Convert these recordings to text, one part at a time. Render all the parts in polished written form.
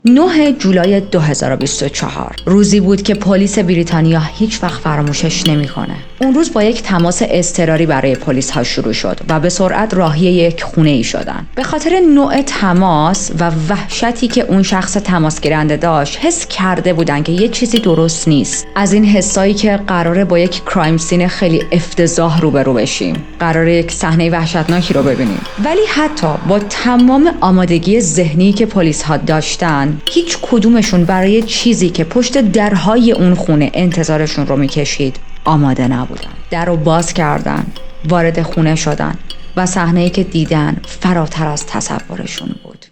9 جولای 2024 روزی بود که پلیس بریتانیا هیچ وقت فراموشش نمیکنه. اون روز با یک تماس اضطراری برای پلیس ها شروع شد و به سرعت راهی یک خونه ای شدن. به خاطر نوع تماس و وحشتی که اون شخص تماس گیرنده داشت، حس کرده بودن که یه چیزی درست نیست. از این حسایی که قراره با یک کرایم سین خیلی افتضاح روبرو بشیم، قراره یک صحنه وحشتناکی رو ببینیم. ولی حتی با تمام آمادگی ذهنی که پلیس ها داشتن، هیچ کدومشون برای چیزی که پشت درهای اون خونه انتظارشون رو میکشید آماده نبودن. در رو باز کردن، وارد خونه شدن و صحنه‌ای که دیدن فراتر از تصورشون بود.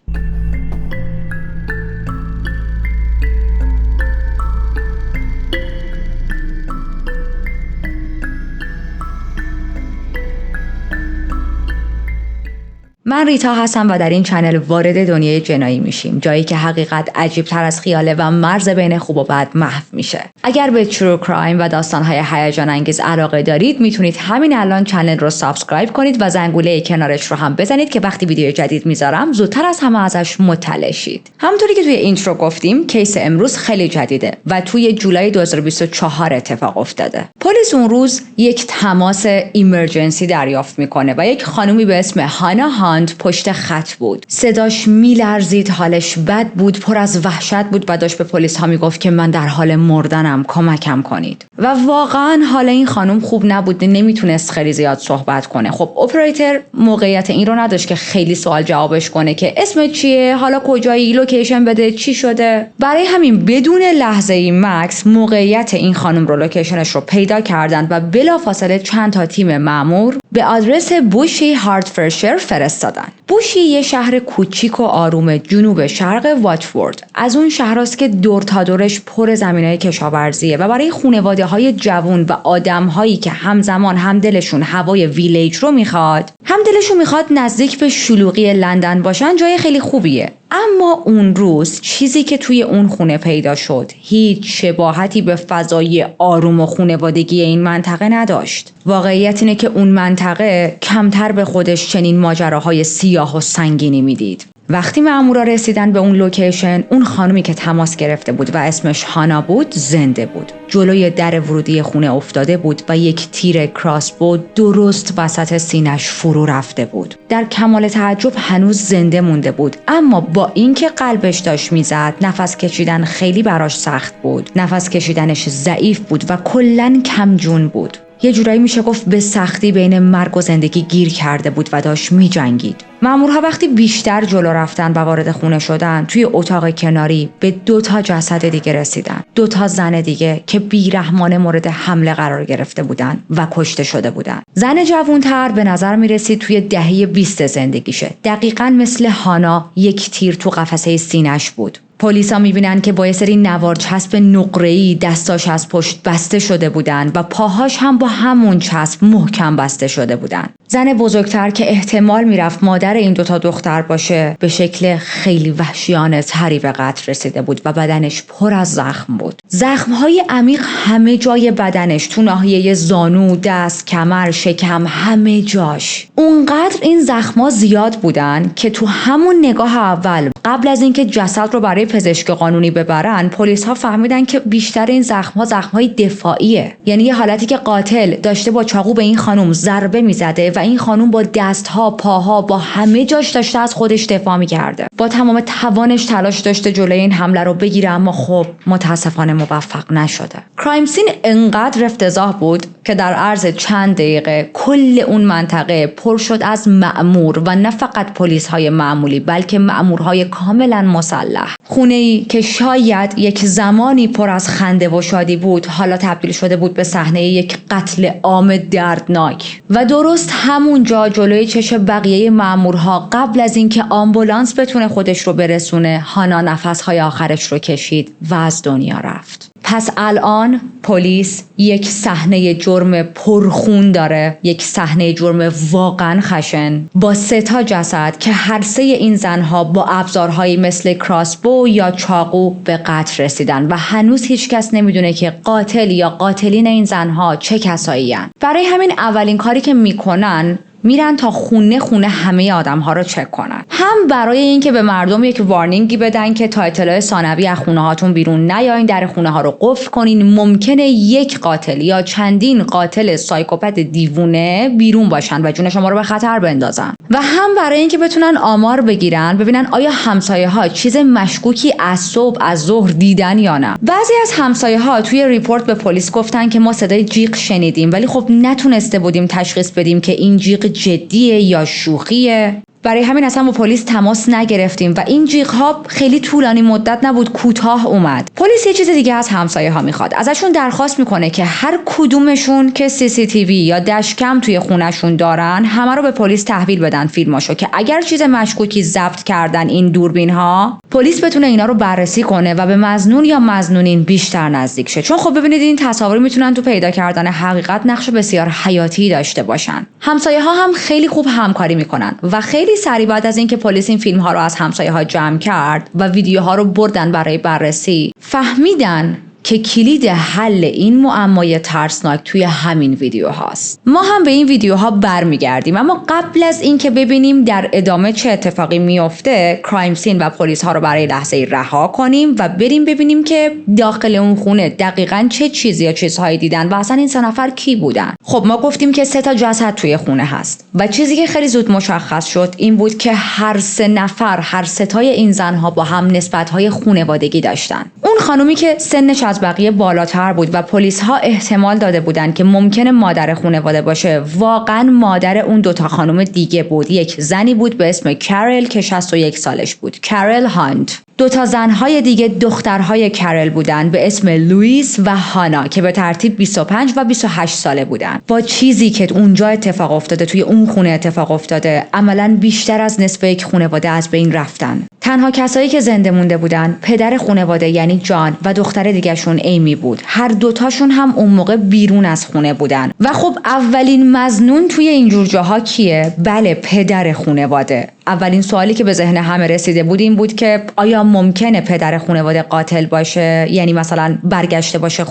من ریتا هستم و در این چنل وارد دنیای جنایی میشیم، جایی که حقیقت عجیب تر از خیاله و مرز بین خوب و بد محو میشه. اگر به ترو کرایم و داستانهای هیجان انگیز علاقه دارید، میتونید همین الان چنل رو سابسکرایب کنید و زنگوله کنارش رو هم بزنید که وقتی ویدیو جدید میذارم زودتر از همه ازش مطلع شید. همونطوری که توی اینترو گفتیم، کیس امروز خیلی جدیده و توی جولای 2024 اتفاق افتاده. پلیس اون روز یک تماس ایمرجنسی دریافت میکنه و یک خانومی به اسم هانا پشت خط بود. صداش میلرزید، حالش بد بود، پر از وحشت بود و داشت به پلیس ها میگفت که من در حال مردنم، کمکم کنید. و واقعا حال این خانم خوب نبود، نمیتونست خیلی زیاد صحبت کنه. خب اپراتور موقعیت این رو نداشت که خیلی سوال جوابش کنه که اسمت چیه، حالا کجایی، لوکیشن بده، چی شده. برای همین بدون لحظه ای مکس موقعیت این خانم رو، لوکیشنش رو پیدا کردند و بلافاصله چند تا تیم مأمور به آدرس بوشی هارتفورشایر فرستادن. بوشی یه شهر کوچیک و آروم جنوب شرق واتفورد. از اون شهراست که دور تا دورش پر زمینای کشاورزیه و برای خانواده‌های جوان و آدم‌هایی که همزمان هم دلشون هوای ویلیج رو میخواد، هم دلشون میخواد نزدیک به شلوغی لندن باشن، جای خیلی خوبیه. اما اون روز چیزی که توی اون خونه پیدا شد هیچ شباهتی به فضای آروم و خانوادگی این منطقه نداشت. واقعیت اینه که اون منطقه کمتر به خودش چنین ماجراهای سیاه و سنگینی میدید. وقتی مأمورا رسیدن به اون لوکیشن، اون خانومی که تماس گرفته بود و اسمش هانا بود زنده بود. جلوی در ورودی خونه افتاده بود و یک تیر کراسبو درست وسط سینش فرو رفته بود. در کمال تعجب هنوز زنده مونده بود، اما با اینکه قلبش داشت میزد، نفس کشیدن خیلی براش سخت بود. نفس کشیدنش ضعیف بود و کلاً کم جون بود. یه جورایی میشه گفت به سختی بین مرگ و زندگی گیر کرده بود و داشت میجنگید. مامورها وقتی بیشتر جلو رفتن و وارد خونه شدن، توی اتاق کناری به 2 جسد دیگه رسیدن. 2 زن دیگه که بیرحمانه مورد حمله قرار گرفته بودن و کشته شده بودن. زن جوانتر به نظر میرسید توی دهه 20 زندگیشه. دقیقاً مثل هانا یک تیر تو قفسه سینه‌اش بود. پلیسا میبینن که با یه سری نوار چسب نقره‌ای دستاش از پشت بسته شده بودن و پاهاش هم با همون چسب محکم بسته شده بودن. زن بزرگتر که احتمال میرفت مادر این 2 دختر باشه، به شکل خیلی وحشیانه تری به قتل رسیده بود و بدنش پر از زخم بود. زخم‌های عمیق همه جای بدنش، تو ناحیه زانو، دست، کمر، شکم، همه جاش. اونقدر این زخم‌ها زیاد بودن که تو همون نگاه اول، قبل از اینکه جسد رو برای پزشک قانونی ببرن، پلیس ها فهمیدن که بیشتر این زخم‌های دفاعیه. یعنی یه حالتی که قاتل داشته با چاقو به این خانم ضربه میزده و این خانم با دستها، پاها، با همه جاش داشته از خودش دفاع میکرده. با تمام توانش تلاش داشته جلوی این حمله رو بگیره، اما خب متاسفانه موفق نشده. کرایم سین انقدر افتضاح بود که در عرض چند دقیقه کل اون منطقه پر شد از مأمور و نه فقط پلیس های معمولی، بلکه مأمورهای کاملا مسلح. خونه‌ای که شاید یک زمانی پر از خنده و شادی بود، حالا تبدیل شده بود به صحنه یک قتل عام دردناک. و درست همونجا جلوی چشم بقیه مأمورها، قبل از اینکه آمبولانس بتونه خودش رو برسونه، هانا نفس‌های آخرش رو کشید و از دنیا رفت. پس الان پلیس یک صحنه جرم پرخون داره، یک صحنه جرم واقعا خشن با 3 جسد که هر 3 این زنها با ابزارهایی مثل کراسبو یا چاقو به قتل رسیدن و هنوز هیچ کس نمیدونه که قاتل یا قاتلین این زنها چه کسایی هستند. برای همین اولین کاری که میکنن میرن تا خونه خونه همه آدم‌ها رو چک کنن. هم برای اینکه به مردم یک وارنینگی بدن که تا اطلاع ثانوی از خونه هاتون بیرون نیاین، در خونه ها رو قفل کنین، ممکنه یک قاتل یا چندین قاتل سایکوپت دیوونه بیرون باشن و جون شما رو به خطر بندازن. و هم برای اینکه بتونن آمار بگیرن ببینن آیا همسایه‌ها چیز مشکوکی از صبح از ظهر دیدن یا نه. بعضی از همسایه‌ها توی ریپورت به پلیس گفتن که ما صدای جیغ شنیدیم ولی خب نتونسته بودیم تشخیص بدیم که این جیغ جدیه یا شوخیه. برای همین اصلا با پلیس تماس نگرفتیم و این جیغ‌ها خیلی طولانی مدت نبود، کوتاه اومد. پلیس یه چیز دیگه از همسایه‌ها میخواد. ازشون درخواست میکنه که هر کدومشون که CCTV یا دشکم توی خونه‌شون دارن همه رو به پلیس تحویل بدن فیلماشو، که اگر چیز مشکوکی ضبط کردن این دوربین‌ها پلیس بتونه اینا رو بررسی کنه و به مظنون یا مظنونین بیشتر نزدیک شه. چون خب ببینید این تصاویر میتونن تو پیدا کردن حقیقت نقش بسیار حیاتی داشته باشن. همسایه‌ها هم خیلی خوب همکاری میکنن و خیلی سریع بعد از اینکه پلیس این فیلم ها رو از همسایه‌ها جمع کرد و ویدیوها رو بردن برای بررسی، فهمیدن که کلید حل این معمای ترسناک توی همین ویدیو هاست. ما هم به این ویدیوها برمیگردیم، اما قبل از اینکه ببینیم در ادامه چه اتفاقی میفته، کرایم سین و پلیس ها رو برای لحظه رها کنیم و بریم ببینیم که داخل اون خونه دقیقاً چه چیزی یا چیزهایی دیدن و اصلا این 3 نفر کی بودن. خب ما گفتیم که 3 تا جسد توی خونه هست و چیزی که خیلی زود مشخص شد این بود که هر 3 نفر، هر 3 تای این زنها با هم نسبت‌های خانوادگی داشتن. اون خانومی که سنش از بقیه بالاتر بود و پلیس ها احتمال داده بودن که ممکنه مادر خانواده باشه، واقعا مادر اون 2 تا خانم دیگه بود. یک زنی بود به اسم کرل که 61 سالش بود، کرل هانت. 2 تا زنهای دیگه دخترهای کرل بودن به اسم لوئیس و هانا که به ترتیب 25 و 28 ساله بودن. با چیزی که اونجا اتفاق افتاده، توی اون خونه اتفاق افتاده، عملاً بیشتر از نصف یک خانواده از بین رفتن. تنها کسایی که زنده مونده بودن پدر خانواده یعنی جان و دختر دیگه‌شون ایمی بود. هر 2 تاشون هم اون موقع بیرون از خونه بودن. و خب اولین مظنون توی این جور جاها کیه؟ بله، پدر خانواده. اولین سوالی که به ذهن همه رسیده بود این بود که آیا ممکنه پدر خانواده قاتل باشه؟ یعنی مثلا برگشته باشه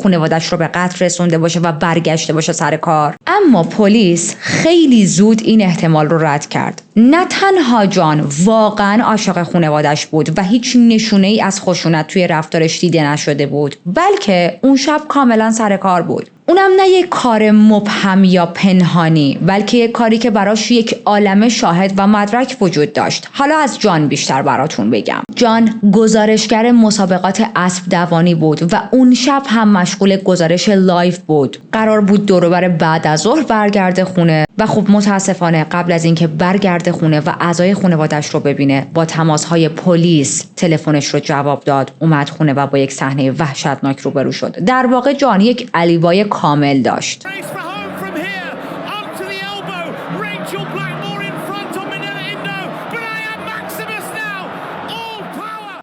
خانواده‌اش رو به قتل رسونده باشه و برگشته باشه سر کار. اما پلیس خیلی زود این احتمال رو رد کرد. نه تنها جان واقعا عاشق خانواده‌اش بود و هیچ نشونه‌ای از خشونت توی رفتارش دیده نشده بود، بلکه اون شب کاملا سر کار بود. اونم نه یک کار مبهم یا پنهانی، بلکه یک کاری که براش یک عالمه شاهد و مدرک وجود داشت. حالا از جان بیشتر براتون بگم. جان گزارشگر مسابقات اسب دوانی بود و اون شب هم مشغول گزارش لایف بود. قرار بود دور و بر بعد از ظهر برگرده خونه و خب متاسفانه قبل از اینکه برگرده خونه و اعضای خانواده‌اش رو ببینه، با تماس‌های پلیس تلفنش رو جواب داد، اومد خونه و با یک صحنه وحشتناک روبرو شد. در واقع جان یک علیوای کامل داشت.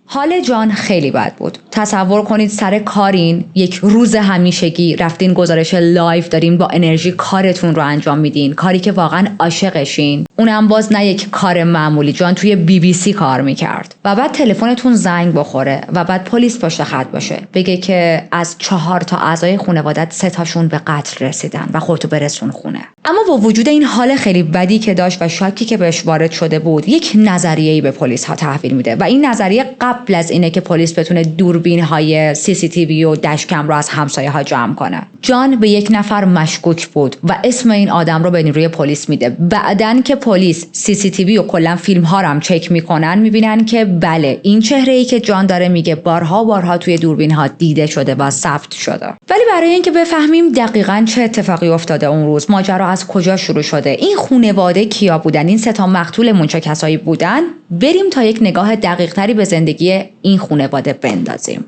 حال جان خیلی بد بود. تصور کنید سر کارین، یک روز همیشگی رفتین گزارش لایو دارین، با انرژی کارتون رو انجام میدین، کاری که واقعا عاشقشین. اونم باز نه یک کار معمولی. جان توی BBC کار میکرد و بعد تلفنتون زنگ بخوره و بعد پلیس پشت خط باشه بگه که از 4 تا اعضای خانواده‌ات 3 تاشون به قتل رسیدن و خودتو برسون خونه. اما با وجود این حال خیلی بدی که داشت و شاکی که بهش وارد شده بود، یک نظریه‌ای به پلیس ها تحویل میده و این نظریه قبل از اینه که پلیس بتونه دوربین‌های CCTV و دشکم رو از همسایه‌ها جمع کنه. جان به یک نفر مشکوک بود و اسم این آدم رو به نیروی پلیس میده. بعدن که پلیس CCTV و کلا فیلم‌ها رو هم چک میکنن، میبینن که بله، این چهره‌ای که جان داره میگه بارها توی دوربین‌ها دیده شده و ثبت شده. ولی برای اینکه بفهمیم دقیقاً چه اتفاقی افتاده اون روز، ماجرا از کجا شروع شده، این خانواده کیا بودن، این 3 تا مقتولمون چه کسایی بودن، بریم تا یک نگاه دقیق‌تری به زندگی این خانواده بندازیم.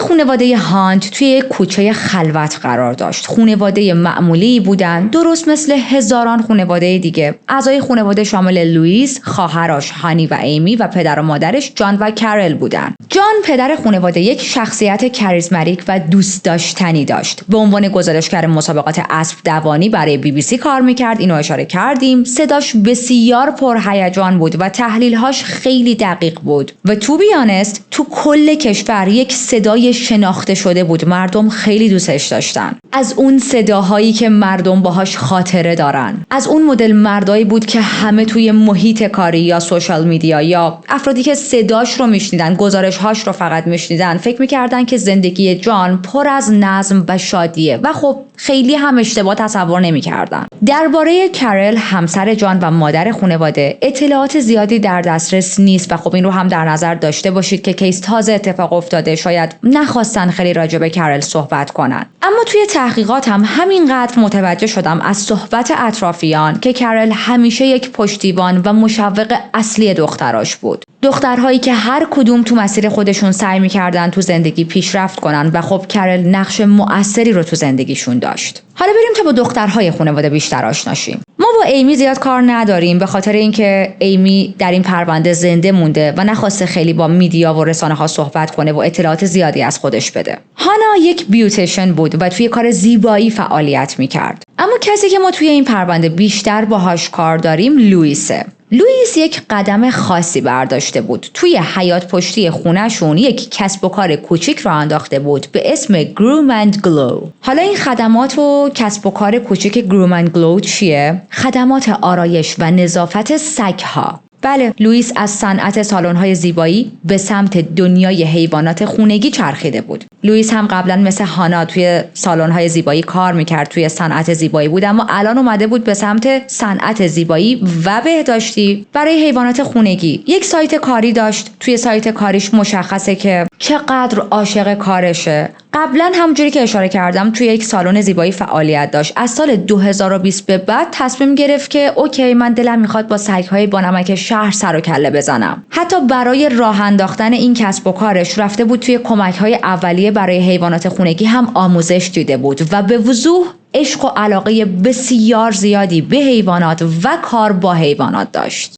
خانواده هانت توی یک کوچه خلوت قرار داشت. خانواده معمولی بودن، درست مثل هزاران خانواده دیگه. اعضای خانواده شامل لوئیس، خواهرش هانی و ایمی و پدر و مادرش جان و کرل بودن. جان پدر خانواده یک شخصیت کاریزماتیک و دوست داشتنی داشت. به عنوان گزارشگر مسابقات اسب دوانی برای BBC کار میکرد. اینو اشاره کردیم. صداش بسیار پرهیجان بود و تحلیل‌هاش خیلی دقیق بود و تو بیانست تو کل کشور یک صدای شناخته شده بود. مردم خیلی دوستش داشتن. از اون صداهایی که مردم باهاش خاطره دارن. از اون مدل مردایی بود که همه توی محیط کاری یا سوشال میدیا یا افرادی که صداش رو میشنیدن، گزارش‌هاش رو فقط میشنیدن، فکر میکردن که زندگی جان پر از نظم و شادیه و خب خیلی هم اشتباه تصور نمیکردن. درباره کارل همسر جان و مادر خانواده اطلاعات زیادی در دسترس نیست و خب این رو هم در نظر داشته باشید که کیس تازه اتفاق افتاده، شاید نخواستن خیلی راجع به کارل صحبت کنن. اما توی تحقیقاتم همینقدر متوجه شدم از صحبت اطرافیان که کارل همیشه یک پشتیبان و مشوق اصلی دختراش بود. دخترهایی که هر کدوم تو مسیر خودشون سعی می‌کردن تو زندگی پیشرفت کنن و خب کارل نقش مؤثری رو تو زندگیشون داشت. حالا بریم تا با دخترهای خانواده بیشتر آشنا شیم. ما با ایمی زیاد کار نداریم به خاطر اینکه ایمی در این پرونده زنده مونده و نخواسته خیلی با میدیا و رسانه‌ها صحبت کنه و اطلاعات زیادی از خودش بده. هانا یک بیوتیشن بود و توی کار زیبایی فعالیت می‌کرد. اما کسی که ما توی این پرونده بیشتر باهاش کار داریم لوئیسه. لوئیس یک قدم خاصی برداشته بود. توی حیاط پشتی خونه‌شون یک کسب و کار کوچیک را انداخته بود به اسم گروم اند گلو. حالا این خدمات و کسب و کار کوچیک گروم اند گلو چیه؟ خدمات آرایش و نظافت سگ‌ها. بله، لوئیس از صنعت سالن‌های زیبایی به سمت دنیای حیوانات خونگی چرخیده بود. لوئیس هم قبلا مثل هانا توی سالن‌های زیبایی کار میکرد، توی صنعت زیبایی بود، اما الان اومده بود به سمت صنعت زیبایی و بهداشتی برای حیوانات خونگی. یک سایت کاری داشت. توی سایت کاریش مشخصه که چقدر عاشق کارشه. قبلا همونجوری که اشاره کردم توی یک سالن زیبایی فعالیت داشت. از سال 2020 به بعد تصمیم گرفت که اوکی من دلم میخواد با سگ‌های بانمک شهر سر و کله بزنم. حتی برای راه انداختن این کسب و کارش رفته بود توی کمک‌های اولیه برای حیوانات خونگی هم آموزش دیده بود و به وضوح عشق و علاقه بسیار زیادی به حیوانات و کار با حیوانات داشت.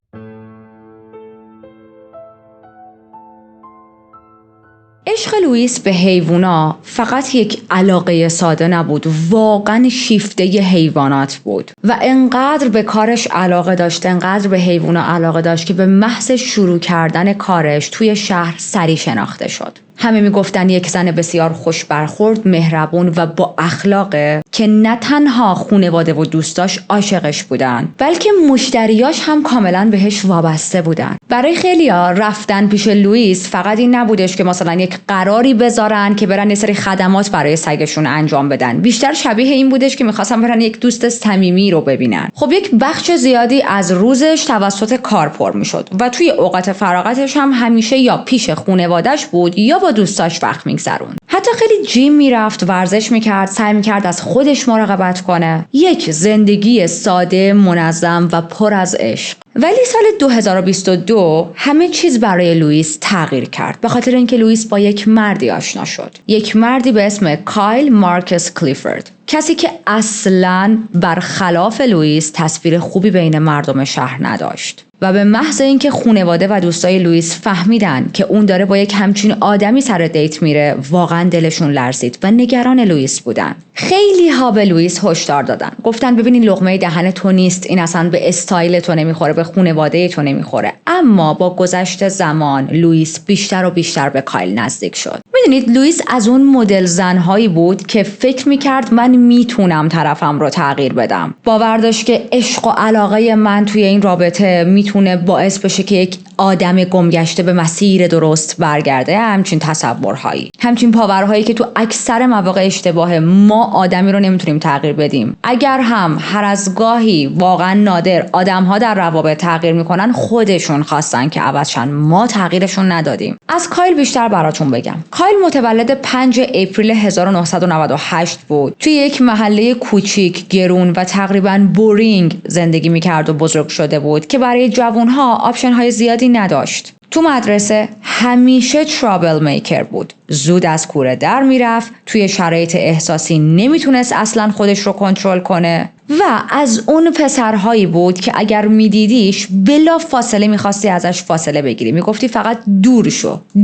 عشق لوئیس به حیوونا فقط یک علاقه ساده نبود، واقعا شیفته حیوانات بود و انقدر به کارش علاقه داشت، انقدر به حیوونا علاقه داشت که به محض شروع کردن کارش توی شهر سری شناخته شد. همه میگفتن یک زن بسیار خوش برخورد، مهربون و با اخلاقه که نه تنها خانواده و دوستاش عاشقش بودن بلکه مشتریاش هم کاملا بهش وابسته بودن. برای خیلیا رفتن پیش لوئیس فقط این نبودش که مثلا یک قراری بذارن که برن یه سری خدمات برای سگشون انجام بدن، بیشتر شبیه این بودش که می‌خواستن برن یک دوست صمیمی رو ببینن. خب یک بخش زیادی از روزش توسط کار پر میشد و توی اوقات فراغتش هم همیشه یا پیش خانواده‌اش بود یا با دوستاش وقت می‌گذروند. حتی خیلی جیم میرفت، ورزش میکرد، سعی میکرد از خودش مراقبت کنه. یک زندگی ساده، منظم و پر از عشق. ولی سال 2022 همه چیز برای لوئیس تغییر کرد به خاطر اینکه لوئیس با یک مردی آشنا شد. یک مردی به اسم کایل مارکس کلیفورد. کسی که اصلاً برخلاف لوئیس تصویر خوبی بین مردم شهر نداشت. و به محض اینکه خانواده و دوستای لوئیس فهمیدن که اون داره با یک همچین آدمی سر دیت میره، واقعا دلشون لرزید و نگران لوئیس بودن. خیلی ها به لوئیس هشدار دادن، گفتن ببینین لقمه دهن تو نیست، این اصلا به استایل تو نمیخوره، به خانواده تو نمیخوره. اما با گذشت زمان لوئیس بیشتر و بیشتر به کایل نزدیک شد. میدونید لوئیس از اون مدل زنهایی بود که فکر میکرد من میتونم طرفم رو تغییر بدم. باور داشت که عشق و علاقه من توی این رابطه میتونه باعث بشه که یک آدم گمگشته به مسیر درست برگرده. همچین تصورهایی، همچین باورهایی که تو اکثر مواقع اشتباهه. ما آدمی رو نمیتونیم تغییر بدیم. اگر هم هر از گاهی واقعا نادر آدم‌ها در روابط تغییر میکنن، خودشون خواستن که عوض شن، ما تغییرشون ندادیم. از کایل بیشتر براتون بگم. کایل متولد 5 اپریل 1998 بود. توی یک محله کوچیک، گرون و تقریباً بورینگ زندگی میکرد و بزرگ شده بود که برای جوانها آپشن‌های زیادی نداشت. تو مدرسه همیشه ترابل میکر بود. زود از کوره در میرفت، توی شرایط احساسی نمیتونست اصلا خودش رو کنترل کنه و از اون پسرهایی بود که اگر میدیدیش بلا فاصله میخواستی ازش فاصله بگیری، میگفتی فقط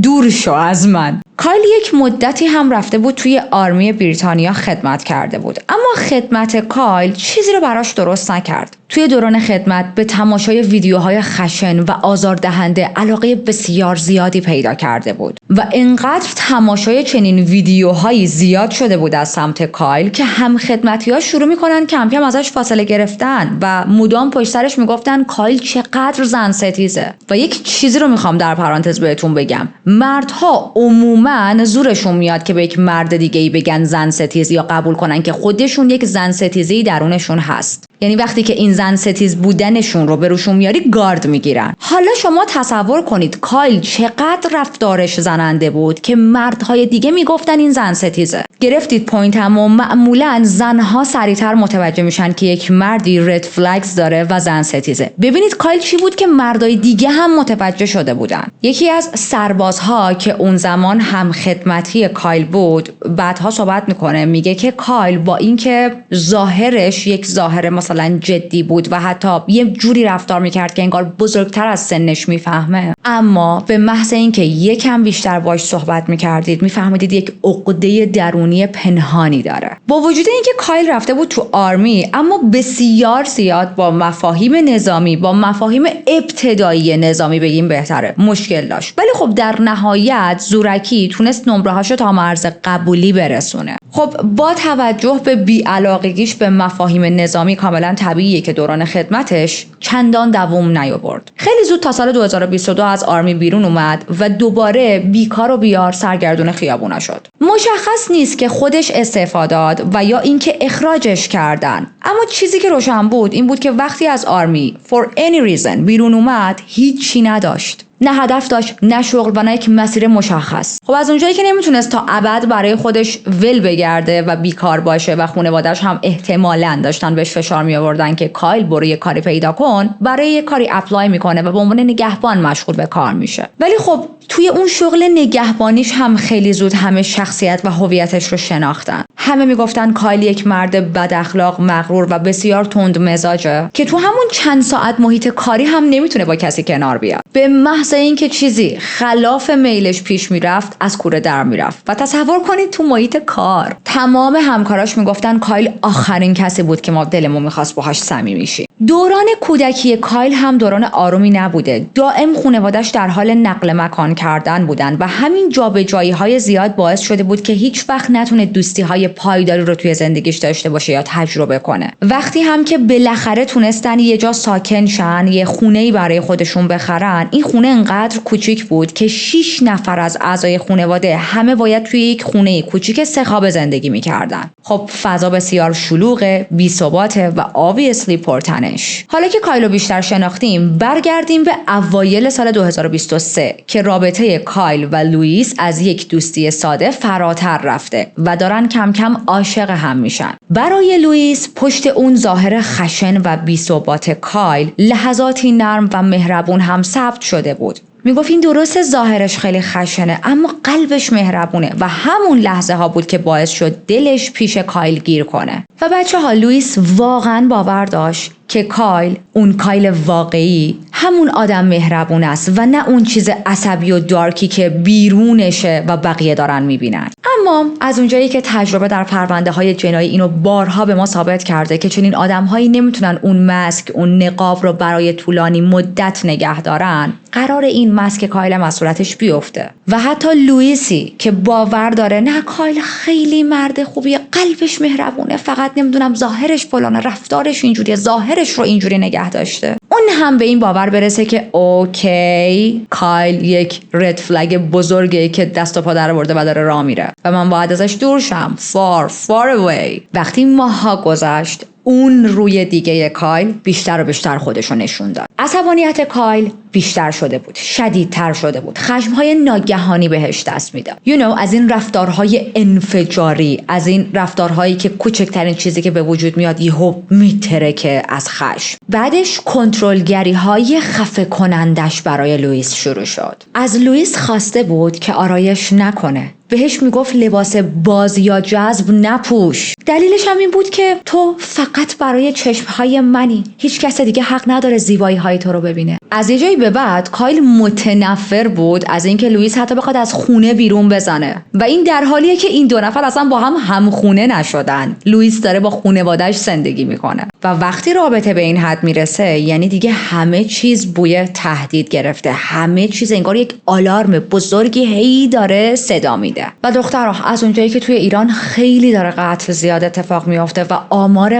دور شو از من. کایل یک مدتی هم رفته بود توی آرمی بریتانیا خدمت کرده بود، اما خدمت کایل چیزی رو براش درست نکرد. توی دوران خدمت به تماشای ویدیوهای خشن و آزاردهنده علاقه بسیار زیادی پیدا کرده بود و اینقدر تماشای چنین ویدیوهایی زیاد شده بود از سمت کایل که هم خدمتی‌ها شروع می‌کنن کم کم ازش فاصله گرفتن و مدام پشت سرش میگفتن کایل چقدر زن ستیزه. و یک چیزی رو میخوام در پرانتز بهتون بگم، مردها عموما زورشون میاد که به یک مرد دیگه‌ای بگن زن ستیز یا قبول کنن که خودشون یک زن ستیزی درونشون هست. یعنی وقتی که این زن ستیز بودنشون رو به روشون میاری گارد میگیرن. حالا شما تصور کنید کایل چقدر رفتارش زننده بود که مردهای دیگه میگفتن این زن ستیزه. گرفتید پوینتم؟ و معمولا زنها سریعتر متوجه میشن که یک مردی رد فلگز داره و زن ستیزه. ببینید کایل چی بود که مردای دیگه هم متوجه شده بودن. یکی از سربازها که اون زمان هم خدمتی کایل بود بعدها صحبت میکنه، میگه که کایل با اینکه ظاهرش یک ظاهر مثلا جدی بود و حتی یه جوری رفتار میکرد که انگار بزرگتر از سنش میفهمه، اما به محض اینکه یکم بیشتر باهاش صحبت میکردید میفهمیدید یک عقده درونی پنهانی داره. با وجود اینکه کایل رفته بود تو آرمی اما بسیار زیاد با مفاهیم نظامی، با مفاهیم ابتدایی نظامی بگیم بهتره، مشکل داشت. ولی خب در نهایت زورکی تونست نمره‌هاشو تا مرز قبولی برسونه. خب با توجه به بی‌علاقگیش به مفاهیم نظامی کاملا طبیعیه که دوران خدمتش چندان دوام نیاورد. خیلی زود تا سال 2022 از آرمی بیرون اومد و دوباره بیکار و بیار سرگردون خیابونا شد. مشخص نیست که خودش استعفا داد و یا اینکه اخراجش کردن، اما چیزی که روشن بود این بود که وقتی از آرمی for any reason بیرون اومد هیچی نداشت. نه هدف داشت، نه شغل و نه یک مسیر مشخص. خب از اونجایی که نمیتونست تا ابد برای خودش ول بگرده و بیکار باشه و خانواده‌اش هم احتمالاً داشتن بهش فشار می آوردن که کایل برو یه کاری پیدا کن، برای یه کاری اپلای میکنه و به عنوان نگهبان مشغول به کار میشه. ولی خب توی اون شغل نگهبانیش هم خیلی زود همه شخصیت و هویتش رو شناختن. همه میگفتن کایل یک مرد بد اخلاق، مغرور و بسیار تند مزاجه که تو همون چند ساعت محیط کاری هم نمیتونه با کسی کنار بیاد. به محض اینکه چیزی خلاف میلش پیش میرفت از کوره در میرفت. و تصور کنید تو محیط کار تمام همکاراش میگفتن کایل آخرین کسی بود که ما دلمون میخواست باهاش صمیمی شیم. دوران کودکی کایل هم دوران آرومی نبوده. دائم خانواده‌اش در حال نقل مکان کردن بودن و همین جابجایی‌های زیاد باعث شده بود که هیچ وقت نتونه دوستی‌های پایداری رو توی زندگیش داشته باشه یا تجربه کنه. وقتی هم که بالاخره تونستن یه جا ساکن شن، یه خونه‌ای برای خودشون بخرن، این خونه انقدر کوچیک بود که 6 نفر از اعضای خانواده همه باید توی یک خونه کوچیک 3 خوابه زندگی می‌کردن. خب فضا بسیار شلوغه، بی‌ثباته و obviously پرتنش. حالا که کایلو بیشتر شناختیم، برگردیم به اوایل سال 2023 که رابطه کایل و لوئیس از یک دوستی ساده فراتر رفته و دارن کم کم عاشق هم میشن. برای لوئیس پشت اون ظاهر خشن و بی‌ثبات کایل لحظاتی نرم و مهربون هم ثبت شده بود. میگفت این درسته ظاهرش خیلی خشنه اما قلبش مهربونه و همون لحظه ها بود که باعث شد دلش پیش کایل گیر کنه. و بچه ها لوئیس واقعا باور داشت که کایل، اون کایل واقعی، همون آدم مهربون است و نه اون چیز عصبی و دارکی که بیرونشه و بقیه دارن میبینن. اما از اونجایی که تجربه در پرونده های جنایی اینو بارها به ما ثابت کرده که چنین آدم‌هایی نمیتونن اون ماسک، اون نقاب رو برای طولانی مدت نگه دارن، قرار این ماسک کایل از صورتش بیفته. و حتی لوئیسی که باور داره نه کایل خیلی مرد خوبیه، قلبش مهربونه، فقط نمیدونم ظاهرش فلانه، رفتارش اینجوریه، ظاهرش رو اینجوری نگه داشته، اون هم به این باور برسه که اوکی کایل یک رد فلگ بزرگه که دست و پا در آورده و داره راه میره و من باید ازش دور شم. far away. وقتی ماها گذشت اون روی دیگه کایل بیشتر و بیشتر خودشو نشون داد. عصبانیت کایل بیشتر شده بود، شدیدتر شده بود، خشمهای ناگهانی بهش دست میداد. از این رفتارهای انفجاری، از این رفتارهایی که کوچکترین چیزی که به وجود میاد یهو میترکه از خشم. بعدش کنترلگری‌های خفه کنندش برای لوئیس شروع شد. از لوئیس خواسته بود که آرایش نکنه، بهش میگفت لباس باز یا جذب نپوش. دلیلش هم این بود که تو فقط برای چشمهای منی، هیچ کس دیگه حق نداره زیبایی های تو رو ببینه. از یه جایی به بعد کایل متنفر بود از اینکه لوئیس حتی بخواد از خونه بیرون بزنه و این در حالیه که این دو نفر اصلا با هم خونه نشدن. لوئیس داره با خانواده‌اش زندگی میکنه و وقتی رابطه به این حد میرسه یعنی دیگه همه چیز بوی تهدید گرفته، همه چیز انگار یک آلارم بزرگی هی داره صدا میده. و دخترها از اونجایی که توی ایران خیلی داره قتل زیاد اتفاق میفته و آمار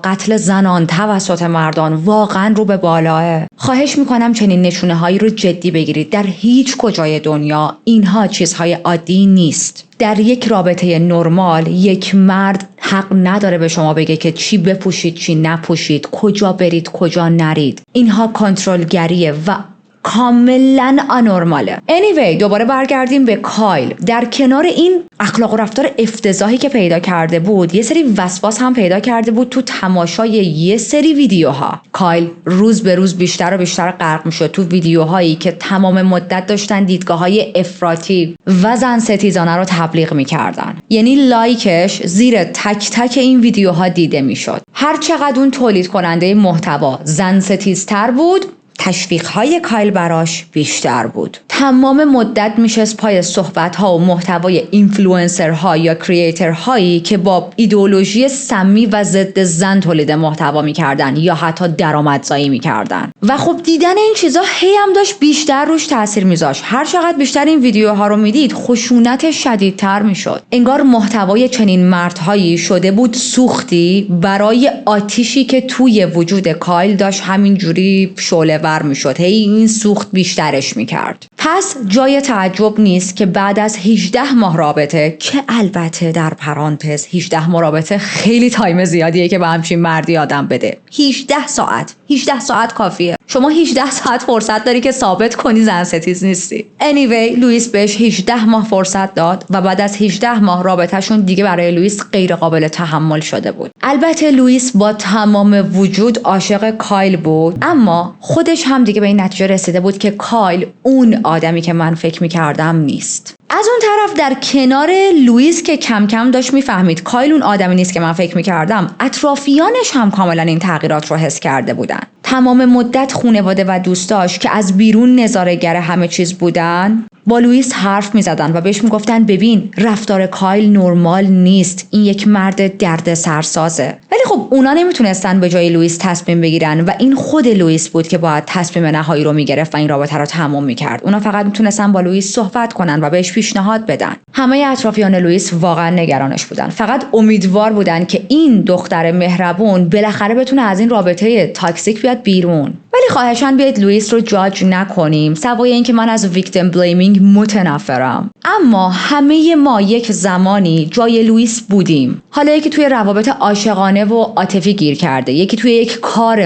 قتل زنان توسط مردان واقعا رو به بالاه، خواهش میکنم چنین نشونه هایی رو جدی بگیرید. در هیچ کجای دنیا اینها چیزهای عادی نیست. در یک رابطه نرمال یک مرد حق نداره به شما بگه که چی بپوشید چی نپوشید، کجا برید کجا نرید. اینها کنترلگریه و کاملا آنورماله. anyway دوباره برگردیم به کایل. در کنار این اخلاق و رفتار افتضاحی که پیدا کرده بود یه سری وسواس هم پیدا کرده بود تو تماشای یه سری ویدیوها. کایل روز به روز بیشتر و بیشتر غرق میشد تو ویدیوهایی که تمام مدت داشتن دیدگاه‌های افراطی و زن ستیزانه رو تبلیغ میکردن. یعنی لایکش زیر تک تک این ویدیوها دیده میشد. هر چقدر اون تولید کننده محتوا زن ستیزتر بود تشویق‌های کایل براش بیشتر بود. تمام مدت میشست پای صحبت‌ها و محتوای اینفلوئنسرها یا کریئتورهایی که با ایدئولوژی سمی و ضد زن تولید محتوا می‌کردن یا حتی درآمدزایی می‌کردن. و خب دیدن این چیزا هی هم داشت بیشتر روش تاثیر می‌ذاشت. هر چقدر بیشتر این ویدیوها رو میدید خشونت شدیدتر میشد. انگار محتوای چنین مردهایی شده بود سوختی برای آتیشی که توی وجود کایل داشت همینجوری شعله میشد. هی این سوخت بیشترش میکرد. پس جای تعجب نیست که بعد از 18 ماه رابطه، که البته در پرانتز 18 ماه رابطه خیلی تایم زیادیه که به همچین مردی آدم بده. 18 ساعت کافیه. شما 18 ساعت فرصت داری که ثابت کنی زن ستیز نیستی. anyway لوئیس بهش 18 ماه فرصت داد و بعد از 18 ماه رابطهشون دیگه برای لوئیس غیر قابل تحمل شده بود. البته لوئیس با تمام وجود عاشق کایل بود، اما خودش هم دیگه به این نتیجه رسیده بود که کایل اون آدمی که من فکر می‌کردم نیست. از اون طرف در کنار لوئیس که کم کم داشت میفهمید کایل اون آدمی نیست که من فکر می‌کردم، اطرافیانش هم کاملا این تغییرات رو حس کرده بودن. تمام مدت خانواده و دوستاش که از بیرون نظاره‌گر همه چیز بودن با لوئیس حرف می‌زدن و بهش میگفتن ببین رفتار کایل نرمال نیست، این یک مرد دردسرسازه. ولی خب اونا نمیتونستن به جای لوئیس تصمیم بگیرن و این خود لوئیس بود که باید تصمیم نهایی رو میگرفت و این رابطه رو تمام میکرد. اونا فقط میتونستن با لوئیس صحبت کنن و بهش پیشنهاد بدن. همه اطرافیان لوئیس واقعا نگرانش بودن، فقط امیدوار بودن که این دختر مهربون بالاخره بتونه از این رابطه تاکسیک بیاد بیرون. ولی خواهشاً بیاید لوئیس رو جاج نکنیم، سوای اینکه من از ویکتیم بلیمینگ متنفرم. اما همه ما یک زمانی جای لوئیس بودیم. حالا یکی توی روابط عاشقانه و عاطفی گیر کرده، یکی توی یک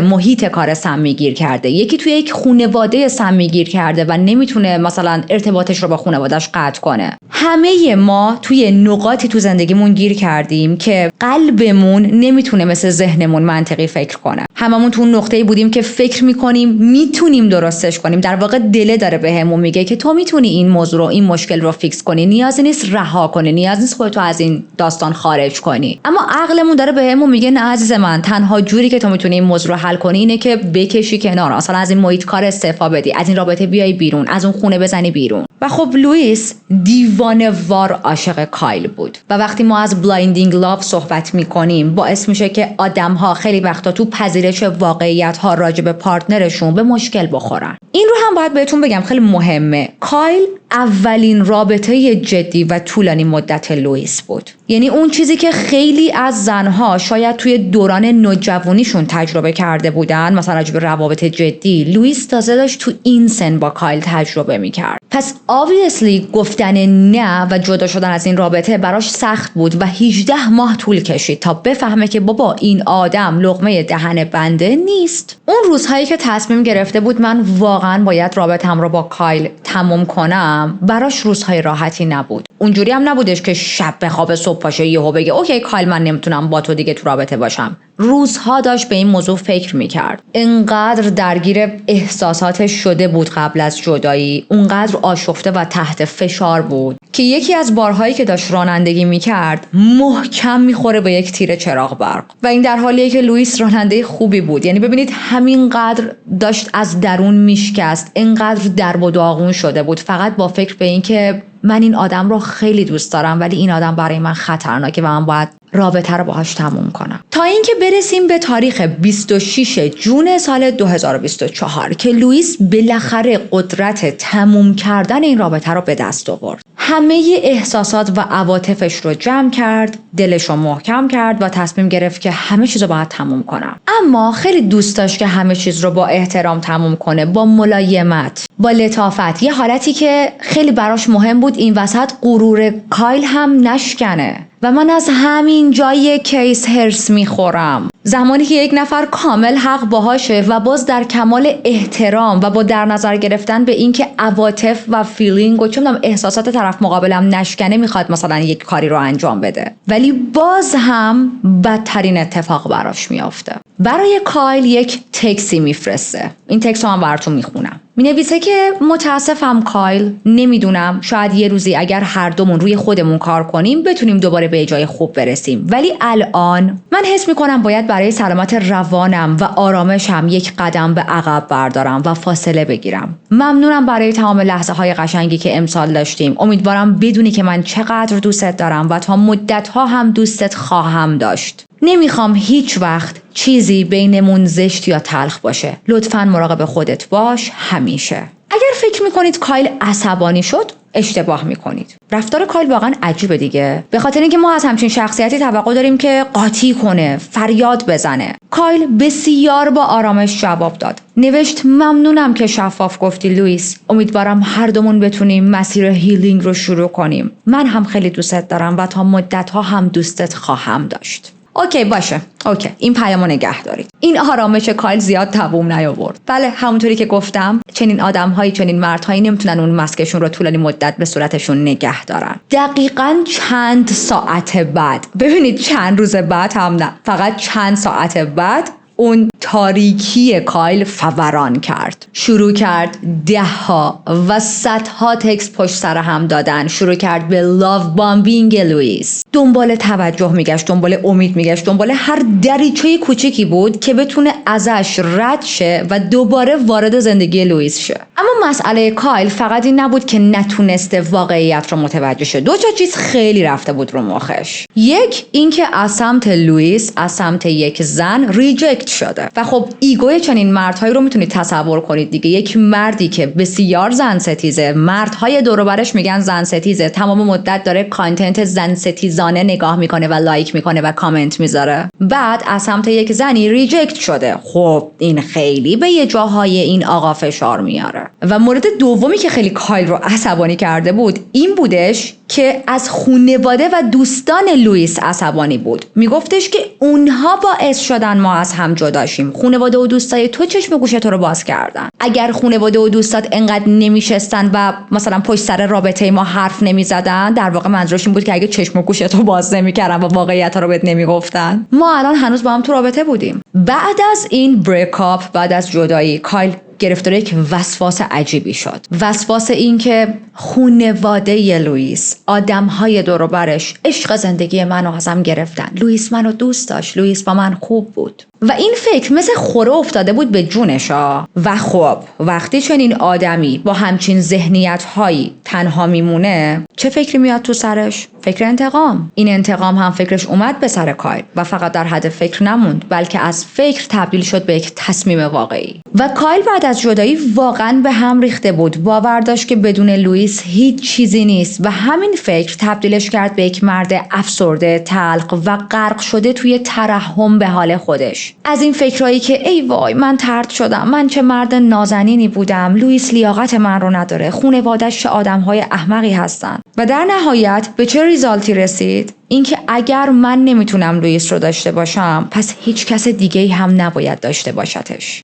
محیط کار سمی گیر کرده، یکی توی یک خانواده سمی گیر کرده و نمیتونه مثلا ارتباطش رو با خانواده‌اش قطع کنه. همه ما توی نقاطی تو زندگیمون گیر کردیم که قلبمون نمیتونه مثل ذهنمون منطقی فکر کنه. هممون تو اون نقطه‌ای بودیم که فکر می‌کنیم میتونیم درستش کنیم، در واقع دل داره بهمون میگه که تو میتونی این موضوع رو، این مشکل رو فیکس کنی، نیازی نیست رها کنی، نیاز نیست خودتو از این داستان خارج کنی. اما عقلمون داره بهمون میگه نه عزیز من، تنها جوری که تو میتونی این موضوع رو حل کنی اینه که بکشی کنار، اصلا از این محیط کار استعفا بدی، از این رابطه بیای بیرون، از اون خونه بزنی بیرون. و خب لوئیس دیوانه‌وار عاشق کایل بود و وقتی ما از بلایندینگ لاو صحبت میکنیم باعث میشه که آدم‌ها خیلی وقتا تو پذیرش واقعیت‌ها راجع به پارتنرشون به مشکل بخورن. این رو هم باید بهتون بگم خیلی مهمه، کایل اولین رابطه جدی و طولانی مدت لوئیس بود. یعنی اون چیزی که خیلی از زنها شاید توی دوران نوجوانیشون تجربه کرده بودن، مثلا راجع به روابط جدی، لوئیس تازه داشت تو این سن با کایل تجربه میکرد. پس obviously گفتن نه و جدا شدن از این رابطه براش سخت بود و 18 ماه طول کشید تا بفهمه که بابا این آدم لقمه دهن بنده نیست. اون روزهایی که تصمیم گرفته بود من واقعا باید رابطه‌ام رو با کایل تموم کنم، براش روزهای راحتی نبود. اونجوری هم نبودش که شب به خواب صبح پاشه یهو بگه اوکی کایل من نمیتونم با تو دیگه تو رابطه باشم. روزها داشت به این موضوع فکر میکرد. انقدر درگیر احساساتش شده بود قبل از جدایی، اونقدر آشفته و تحت فشار بود که یکی از بارهایی که داشت رانندگی میکرد محکم میخوره به یک تیر چراغ برق و این در حالیه که لوئیس راننده خوبی بود. یعنی ببینید همینقدر داشت از درون میشکست، اینقدر درب و داغون شده بود فقط با فکر به این که من این آدم رو خیلی دوست دارم ولی این آدم برای من خطرناکه و من باید رابطه رو باهاش تموم کنم. تا اینکه برسیم به تاریخ 26 جون سال 2024 که لوئیس بالاخره قدرت تموم کردن این رابطه رو به دست آورد. همه احساسات و عواطفش رو جمع کرد، دلش رو محکم کرد و تصمیم گرفت که همه چیز رو باید تموم کنم. اما خیلی دوست داشت که همه چیز رو با احترام تموم کنه، با ملایمت، با لطافت، یه حالتی که خیلی براش مهم بود این وسط غرور کایل هم نشکنه. و من از همین جای کیس هرس میخورم. زمانی که یک نفر کامل حق باهاشه و باز در کمال احترام و با در نظر گرفتن به اینکه عواطف و فیلینگ و چون احساسات طرف مقابلم نشکنه میخواد مثلا یک کاری رو انجام بده، ولی باز هم بدترین اتفاق براش میافته. برای کایل یک تکسی میفرسته. این تکس رو من براتون میخونم. مینویسه که متاسفم کایل، نمیدونم، شاید یه روزی اگر هر دومون روی خودمون کار کنیم بتونیم دوباره به جای خوب برسیم، ولی الان من حس میکنم باید برای سلامت روانم و آرامشم یک قدم به عقب بردارم و فاصله بگیرم. ممنونم برای تمام لحظه های قشنگی که امسال داشتیم. امیدوارم بدونی که من چقدر دوستت دارم و تا مدت‌ها هم دوستت خواهم داشت. نمیخوام هیچ وقت چیزی بینمون زشت یا تلخ باشه. لطفاً مراقب خودت باش همیشه. اگر فکر میکنید کایل عصبانی شد، اشتباه میکنید. رفتار کایل واقعا عجیبه دیگه، به خاطر اینکه ما از همچین شخصیتی توقع داریم که قاطی کنه، فریاد بزنه. کایل بسیار با آرامش جواب داد. نوشت ممنونم که شفاف گفتی لوئیس. امیدوارم هر دومون بتونیم مسیر هیلینگ رو شروع کنیم. من هم خیلی دوستت دارم و تا مدت‌ها هم دوستت خواهم داشت. اوکی باشه، اوکی، این پیامو نگه دارید. این آرامش کایل زیاد دووم نیاورد. بله، همونطوری که گفتم چنین آدم‌هایی، چنین مردهایی نمیتونن اون مسکشون رو طولانی مدت به صورتشون نگه دارن. دقیقاً چند ساعت بعد، ببینید چند روز بعد هم نه، فقط چند ساعت بعد اون تاریکی کایل فوران کرد. شروع کرد ده‌ها و صدها تکست پشت سر هم دادن. شروع کرد به لاو بامبینگ لوئیس. دنبال توجه میگشت، دنبال امید میگشت، دنبال هر دریچه کوچیکی بود که بتونه ازش رد شه و دوباره وارد زندگی لوئیس شه. اما مسئله کایل فقط این نبود که نتونسته واقعیت رو متوجه شه. دو تا چیز خیلی رفته بود رو مخش. یک، اینکه از سمت لوئیس، از سمت یک زن ریجکت شده. و خب ایگوی چنین مردهایی رو میتونید تصور کنید دیگه. یک مردی که بسیار زن ستیزه، مردهای دور و برش میگن زن ستیزه، تمام مدت داره کانتنت زن ستیزانه نگاه میکنه و لایک میکنه و کامنت میذاره، بعد از سمت یک زنی ریجکت شده. خب این خیلی به یه جاهای این آقا فشار میاره. و مورد دومی که خیلی کایل رو عصبانی کرده بود این بودش که از خانواده و دوستان لوئیس عصبانی بود. میگفتش که اونها باعث شدن ما از هم جدا شیم. خانواده و دوستای تو چشم گوش تو رو باز کردن. اگر خانواده و دوستات انقدر نمیشستن و مثلا پشت سر رابطه ما حرف نمیزدن، در واقع منظورش این بود که اگه چشم گوش تو باز نمیکردن و واقعیت رو بهت نمیگفتن، ما الان هنوز با هم تو رابطه بودیم. بعد از این بریک اپ، بعد از جدایی، کایل گرفتار یک وسواس عجیبی شد. وسواس این که خانواده لوئیس، آدم‌های دور و برش عشق زندگی منو ازم گرفتن. لوئیس منو دوست داشت، لوئیس با من خوب بود. و این فکر مثل خوره افتاده بود به جونشا. و خب وقتی چنین آدمی با همچین ذهنیت‌هایی تنها میمونه، چه فکری میاد تو سرش؟ فکر انتقام. این انتقام هم فکرش اومد به سر کایل و فقط در حد فکر نموند، بلکه از فکر تبدیل شد به یک تصمیم واقعی. و کایل بعد از جدایی واقعا به هم ریخته بود. باور داشت که بدون لوئیس هیچ چیزی نیست و همین فکر تبدیلش کرد به یک مرد افسرده، تلخ و غرق شده توی ترحم به حال خودش. از این فکرایی که ای وای من طرد شدم، من چه مرد نازنینی بودم، لوئیس لیاقت من رو نداره، خانواده‌اش چه آدم‌های احمقی هستن. و در نهایت به چه ریزالتی رسید؟ اینکه اگر من نمیتونم لوئیس رو داشته باشم، پس هیچ کس دیگه‌ای هم نباید داشته باشتش.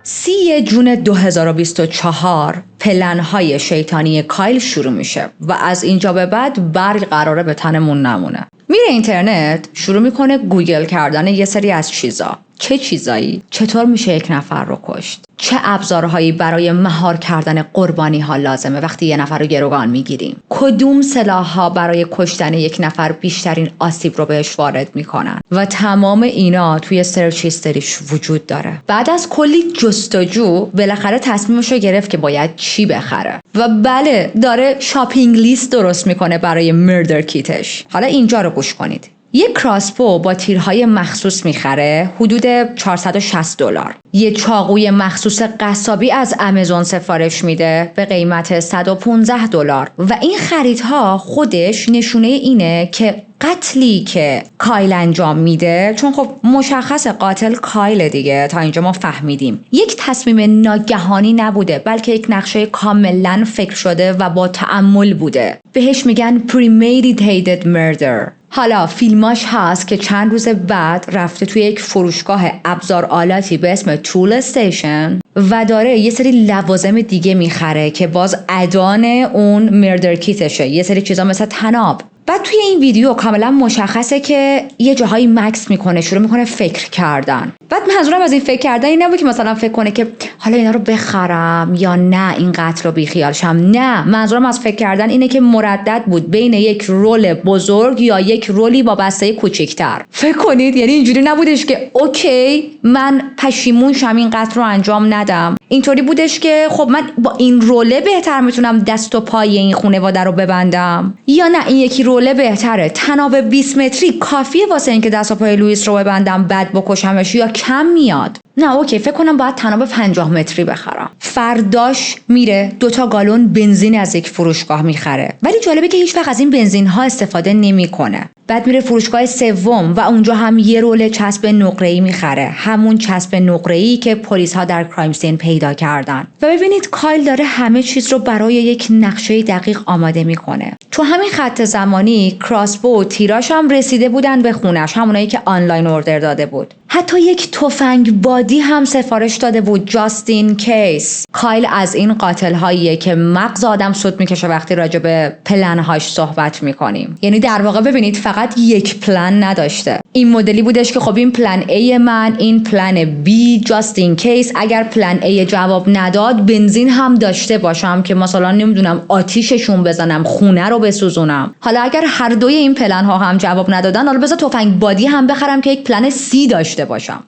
3 جون 2024 پلن‌های شیطانی کایل شروع میشه و از اینجا به بعد برگ قراره به تنمون نمونه. میره اینترنت، شروع میکنه گوگل کردن یه سری از چیزا. چه چیزایی؟ چطور میشه یک نفر رو کشت؟ چه ابزارهایی برای مهار کردن قربانی ها لازمه وقتی یه نفر رو گروگان میگیریم؟ کدوم سلاح‌ها برای کشتن یک نفر بیشترین آسیب رو بهش وارد میکنن؟ و تمام اینا توی سرچ هیستریش وجود داره. بعد از کلی جستجو بالاخره تصمیمش رو گرفت که باید چی بخره. و بله، داره شاپینگ لیست درست میکنه برای مردر کیتش. حالا اینجا رو گوش کنید. یک کراسبو با تیرهای مخصوص میخره حدود $460. یه چاقوی مخصوص قصابی از آمازون سفارش میده به قیمت $115 و این خریدها خودش نشونه اینه که قتلی که کایل انجام میده، چون خب مشخص قاتل کایل دیگه، تا اینجا ما فهمیدیم، یک تصمیم ناگهانی نبوده بلکه یک نقشه کاملا فکر شده و با تأمل بوده. بهش میگن premeditated murder. حالا فیلماش هست که چند روز بعد رفته توی یک فروشگاه ابزار آلاتی به اسم تول استیشن و داره یه سری لوازم دیگه میخره که باز ادان اون مردر کیتشه، یه سری چیزا مثل طناب. بعد توی این ویدیو کاملا مشخصه که یه جاهایی مکس میکنه، شروع میکنه فکر کردن. بعد منظورم از این فکر کردن این نبود که مثلا فکر کنه که حالا اینا رو بخرم یا نه این قتل رو بیخیال شم. نه، منظورم از فکر کردن اینه که مردد بود بین یک رول بزرگ یا یک رولی با بسته کوچیک‌تر. فکر کنید، یعنی اینجوری نبودش که اوکی من پشیمون شم این قتل رو انجام ندم. اینطوری بودش که خب من با این روله بهتر میتونم دست و پای این خانواده رو ببندم، یا نه این یکی روله بهتره، طناب 20 متری کافیه واسه اینکه دست و پای لوئیس رو ببندم بعد بکشمش، یا کم میاد. نه اوکی، فکر کنم باید طناب 50 متری بخرم. فرداش میره 2 گالون بنزین از یک فروشگاه میخره، ولی جالبه که هیچ وقت از این بنزین ها استفاده نمیکنه. بعد میره فروشگاه سوم و اونجا هم یه رول چسب نقره‌ای میخره، همون چسب نقره‌ای که پلیس ها در کرایم سین پیدا کردن. و ببینید کایل داره همه چیز رو برای یک نقشه دقیق آماده میکنه. تو همین خط زمانی کراسبو و تیراش هم رسیده بودن به خونش، همونایی که آنلاین اوردر داده بود. حتی یک تفنگ بادی هم سفارش داده بود، جاستین کیس. کایل از این قاتل هاییه که مغز آدم سود میکشه وقتی راجع به پلن هاش صحبت میکنیم. یعنی در واقع ببینید فقط یک پلن نداشته. این مدلی بودش که خب این پلن A من، این پلن B، جاستین کیس اگر پلن A جواب نداد بنزین هم داشته باشم که مثلا نمیدونم آتیششون بزنم، خونه رو بسوزونم. حالا اگر هر دوی این پلن ها هم جواب ندادن، حالا بذار تفنگ بادی هم بخرم که یک پلن C داشته باشم.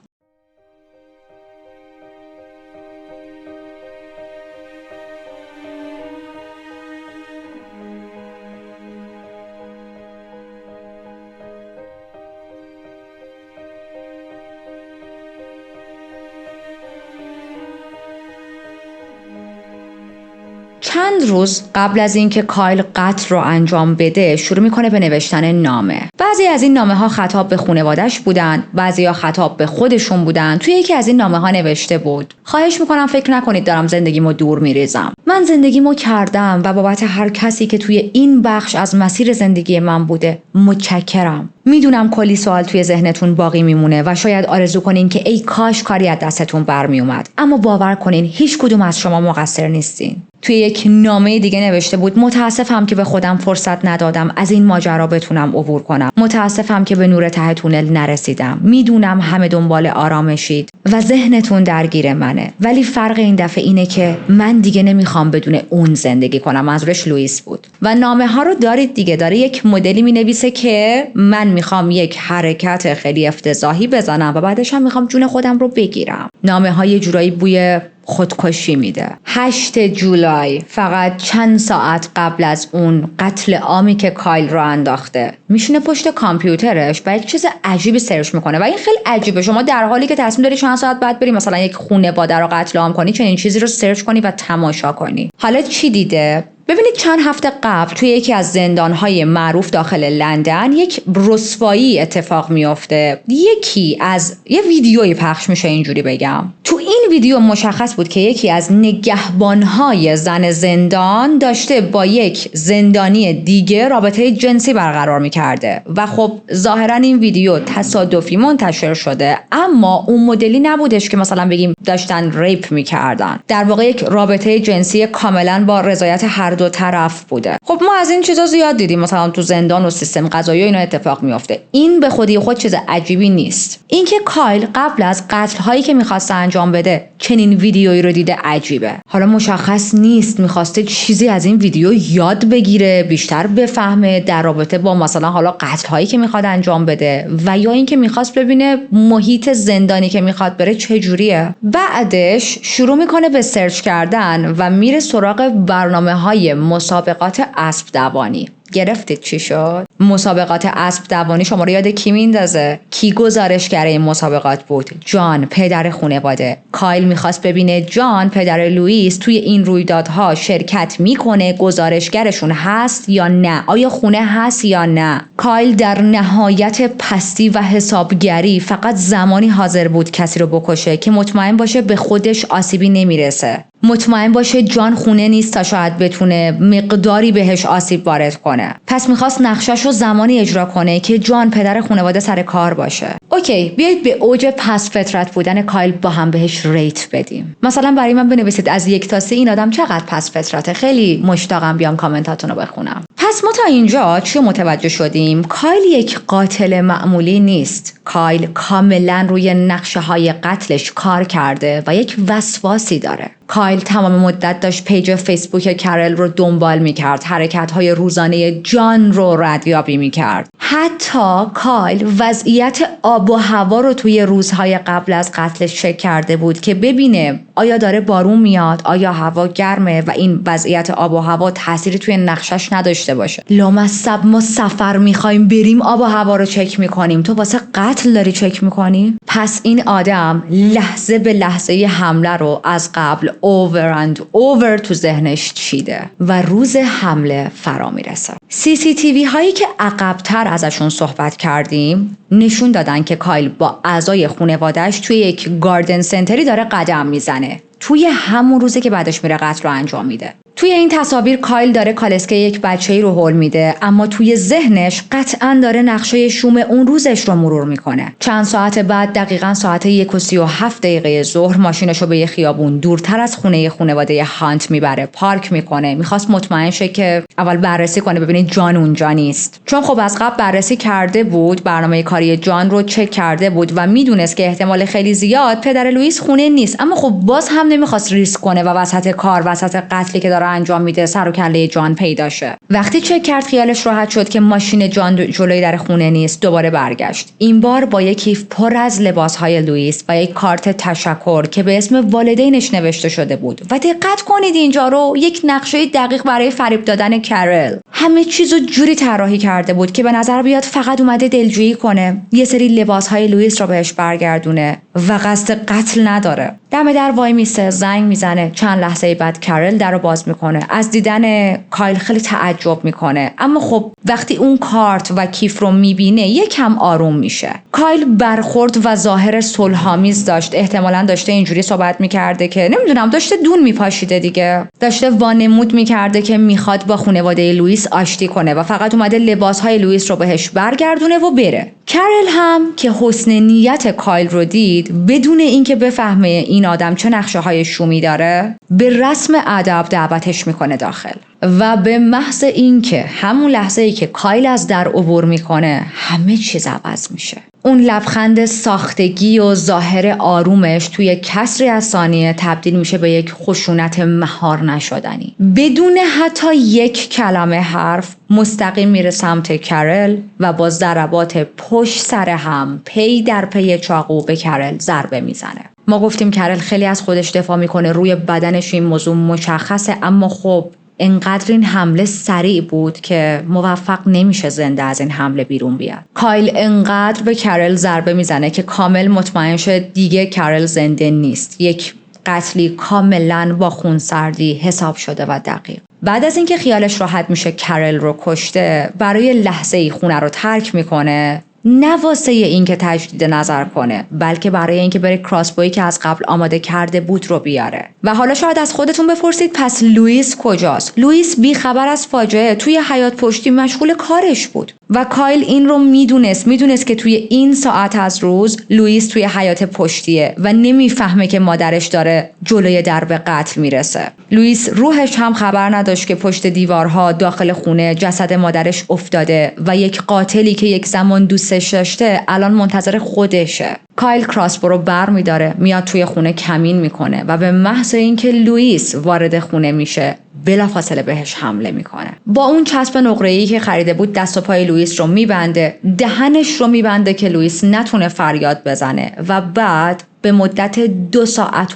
چند روز قبل از اینکه کایل قتل رو انجام بده شروع میکنه به نوشتن نامه. بعضی از این نامه ها خطاب به خانواده‌اش بودن، بعضی ها خطاب به خودشون بودن. توی یکی از این نامه ها نوشته بود: خواهش میکنم فکر نکنید دارم زندگیمو دور میریزم. من زندگیمو کردم و بابت هر کسی که توی این بخش از مسیر زندگی من بوده متشکرم. میدونم کلی سوال توی ذهنتون باقی میمونه و شاید آرزو کنین که ای کاش کاری از دستتون برمی اومد، اما باور کنین هیچ کدوم از شما مقصر نیستین. توی یک نامه دیگه نوشته بود: متاسفم که به خودم فرصت ندادم از این ماجرا بتونم عبور کنم. متاسفم که به نور ته تونل نرسیدم. میدونم همه دنبال آرامشید و ذهنتون درگیر منه، ولی فرق این دفعه اینه که من دیگه نمیخوام بدون اون زندگی کنم. منظورش لوئیس بود. و نامه ها رو دارید دیگه، داره یک مدلی مینویسه که من میخوام یک حرکت خیلی افتضاحی بزنم و بعدش هم میخوام جون خودم رو بگیرم. نامه ها یه جورایی بوی خودکشی میده. 8 جولای، فقط چند ساعت قبل از اون قتل عامی که کایل رو انداخته، میشینه پشت کامپیوترش و یک چیز عجیبی سرچ میکنه. و این خیلی عجیبه، شما در حالی که تصمیم داری چند ساعت بعد بری مثلا یک خانواده رو قتل عام کنی، چنین چیزی رو سرچ کنی و تماشا کنی. حالا چی دیده؟ ببینید چند هفته قبل توی یکی از زندانهای معروف داخل لندن یک رسوایی اتفاق میفته. یه ویدیویی پخش میشه، اینجوری بگم. تو این ویدیو مشخص بود که یکی از نگهبانهای زن زندان داشته با یک زندانی دیگه رابطه جنسی برقرار میکرده و خب ظاهرا این ویدیو تصادفی منتشر شده، اما اون مدلی نبودش که مثلا بگیم داشتن ریپ میکردن. در واقع یک رابطه جنسی کاملا با رضایت هر دو طرف بوده. خب ما از این چیزا زیاد دیدیم، مثلا تو زندان و سیستم قضایی و اینا اتفاق میفته. این به خودی خود چیز عجیبی نیست. اینکه کایل قبل از قتل هایی که میخواسته انجام بده چنین ویدیویی رو دیده عجیبه. حالا مشخص نیست میخواسته چیزی از این ویدیو یاد بگیره، بیشتر بفهمه در رابطه با مثلا حالا قتل هایی که میخواد انجام بده، و یا اینکه میخواست ببینه محیط زندانی که میخواد بره چجوریه. بعدش شروع میکنه به سرچ کردن و میره سراغ برنامه‌های مسابقات اسب دوانی. گرفتید چی شد؟ مسابقات اسب دوانی شما رو یاد کی میندازه؟ کی گزارشگر این مسابقات بود؟ جان، پدر خانواده. کایل میخواست ببینه جان، پدر لوئیس، توی این رویدادها شرکت میکنه، گزارشگرشون هست یا نه؟ آیا خونه هست یا نه؟ کایل در نهایت پستی و حسابگری فقط زمانی حاضر بود کسی رو بکشه که مطمئن باشه به خودش آسیبی نمیرسه. مطمئن باشه جان خونه نیست تا شاید بتونه مقداری بهش آسیب وارد کنه. پس میخواست نقشه‌شو زمانی اجرا کنه که جان پدر خانواده سر کار باشه. اوکی، بیایید به اوج پس فطرت بودن کایل با هم بهش ریت بدیم. مثلا برای من بنویسید از 1 تا 3 این آدم چقدر پس فطرته. خیلی مشتاقم بیام کامنتاتون رو بخونم. پس ما تا اینجا چی متوجه شدیم؟ کایل یک قاتل معمولی نیست. کایل کاملا روی نقشه‌های قتلش کار کرده و یک وسواسی داره. کایل تمام مدت داشت پیج فیسبوک کرل رو دنبال میکرد، حرکت‌های روزانه جان رو ردیابی میکرد. حتی کایل وضعیت آب و هوا رو توی روزهای قبل از قتلش چک کرده بود که ببینه آیا داره بارون میاد، آیا هوا گرمه و این وضعیت آب و هوا تأثیری توی نقشش نداشته باشه. لامصب ما سفر میخوایم بریم آب و هوا رو چک میکنیم، تو واسه قتل داری چک میکنی؟ پس این آدم لحظه به لحظه حمله رو از قبل over and over تو ذهنش چیده و روز حمله فرا میرسه. CCTV هایی که عقب‌تر ازشون صحبت کردیم نشون دادن که کایل با اعضای خانواده‌اش توی یک گاردن سنتری داره قدم میزنه، توی همون روزی که بعدش میره قتل رو انجام میده. توی این تصاویر کایل داره کالسکه یک بچه‌ای رو هول میده، اما توی ذهنش قطعاً داره نقشه شوم اون روزش رو مرور میکنه. چند ساعت بعد دقیقاً ساعت 1:37 ظهر ماشینش رو به یه خیابون دورتر از خونه خانواده هانت میبره، پارک میکنه. میخواست مطمئن شه که اول بررسی کنه ببینید جان اونجا نیست، چون خب از قبل بررسی کرده بود، برنامه کاری جان رو چک کرده بود و میدونست که احتمال خیلی زیاد پدر لوئیس خونه نیست، اما خب باز هم نمیخواست ریسک کنه و وسط کار، وسط قتلی که داره انجام میده، سر و کله جان پیدا شه. وقتی چک کرد خیالش راحت شد که ماشین جان جلوی در خونه نیست، دوباره برگشت. این بار با یک کیف پر از لباسهای لوئیس و یک کارت تشکر که به اسم والدینش نوشته شده بود. و دقت کنید اینجا رو، یک نقشه دقیق برای فریب دادن کرل. همه چیزو جوری طراحی کرده بود که به نظر بیاد فقط اومده دلجویی کنه، یه سری لباسهای لوئیس رو بهش برگردونه و قصد قتل نداره. دم در وای میسته، زنگ میزنه. چند لحظه بعد کرل درو باز میکنه. از دیدن کایل خیلی تعجب میکنه، اما خب وقتی اون کارت و کیف رو میبینه یکم آروم میشه. کایل برخورد و ظاهر صلح‌آمیز داشت، احتمالاً داشته اینجوری صحبت میکرده که نمیدونم، داشته دون میپاشیده دیگه، داشته وانمود میکرده که میخواد با خانواده لوئیس آشتی کنه و فقط اومده لباسهای لوئیس رو بهش برگردونه و بره. کرل هم که حسن نیت کایل رو دید، بدون اینکه بفهمه این آدم چه نقشه‌های شومی داره، به رسم ادب دعوتش میکنه داخل. و به محض اینکه همون لحظه‌ای که کایل از در عبور میکنه همه چیز عوض میشه. اون لبخند ساختگی و ظاهر آرومش توی کسری از ثانیه تبدیل میشه به یک خشونت مهار نشدنی. بدون حتی یک کلمه حرف مستقیم میره سمت کرل و با ضربات پشت سر هم پی در پی چاقو به کرل ضربه میزنه. ما گفتیم کرل خیلی از خودش دفاع میکنه، روی بدنش این موضوع مشخصه، اما خب انقدر این حمله سریع بود که موفق نمیشه زنده از این حمله بیرون بیاد. کایل انقدر به کرل ضربه میزنه که کامل مطمئن شه دیگه کرل زنده نیست. یک قتلی کاملا با خونسردی حساب شده و دقیق. بعد از اینکه خیالش راحت میشه کرل رو کشته، برای لحظه‌ای خونه رو ترک میکنه، نه واسه اینکه تجدید نظر کنه، بلکه برای اینکه بره کراسبویی که از قبل آماده کرده بود رو بیاره. و حالا شاید از خودتون بپرسید پس لوئیس کجاست؟ لوئیس بیخبر از فاجعه توی حیاط پشتی مشغول کارش بود و کایل این رو میدونست که توی این ساعت از روز لوئیس توی حیاط پشتیه و نمیفهمه که مادرش داره جلوی درب قتل میرسه. لوئیس روحش هم خبر نداشت که پشت دیوارها داخل خونه جسد مادرش افتاده و یک قاتلی که یک زمان دوستش داشته الان منتظر خودشه. کایل کراسبو رو برمی‌داره، میاد توی خونه کمین میکنه و به محض اینکه لوئیس وارد خونه میشه بلافاصله بهش حمله میکنه. با اون چسب نقره‌ای که خریده بود دست و پای لوئیس رو میبنده، دهنش رو میبنده که لوئیس نتونه فریاد بزنه و بعد به مدت 2.5 ساعت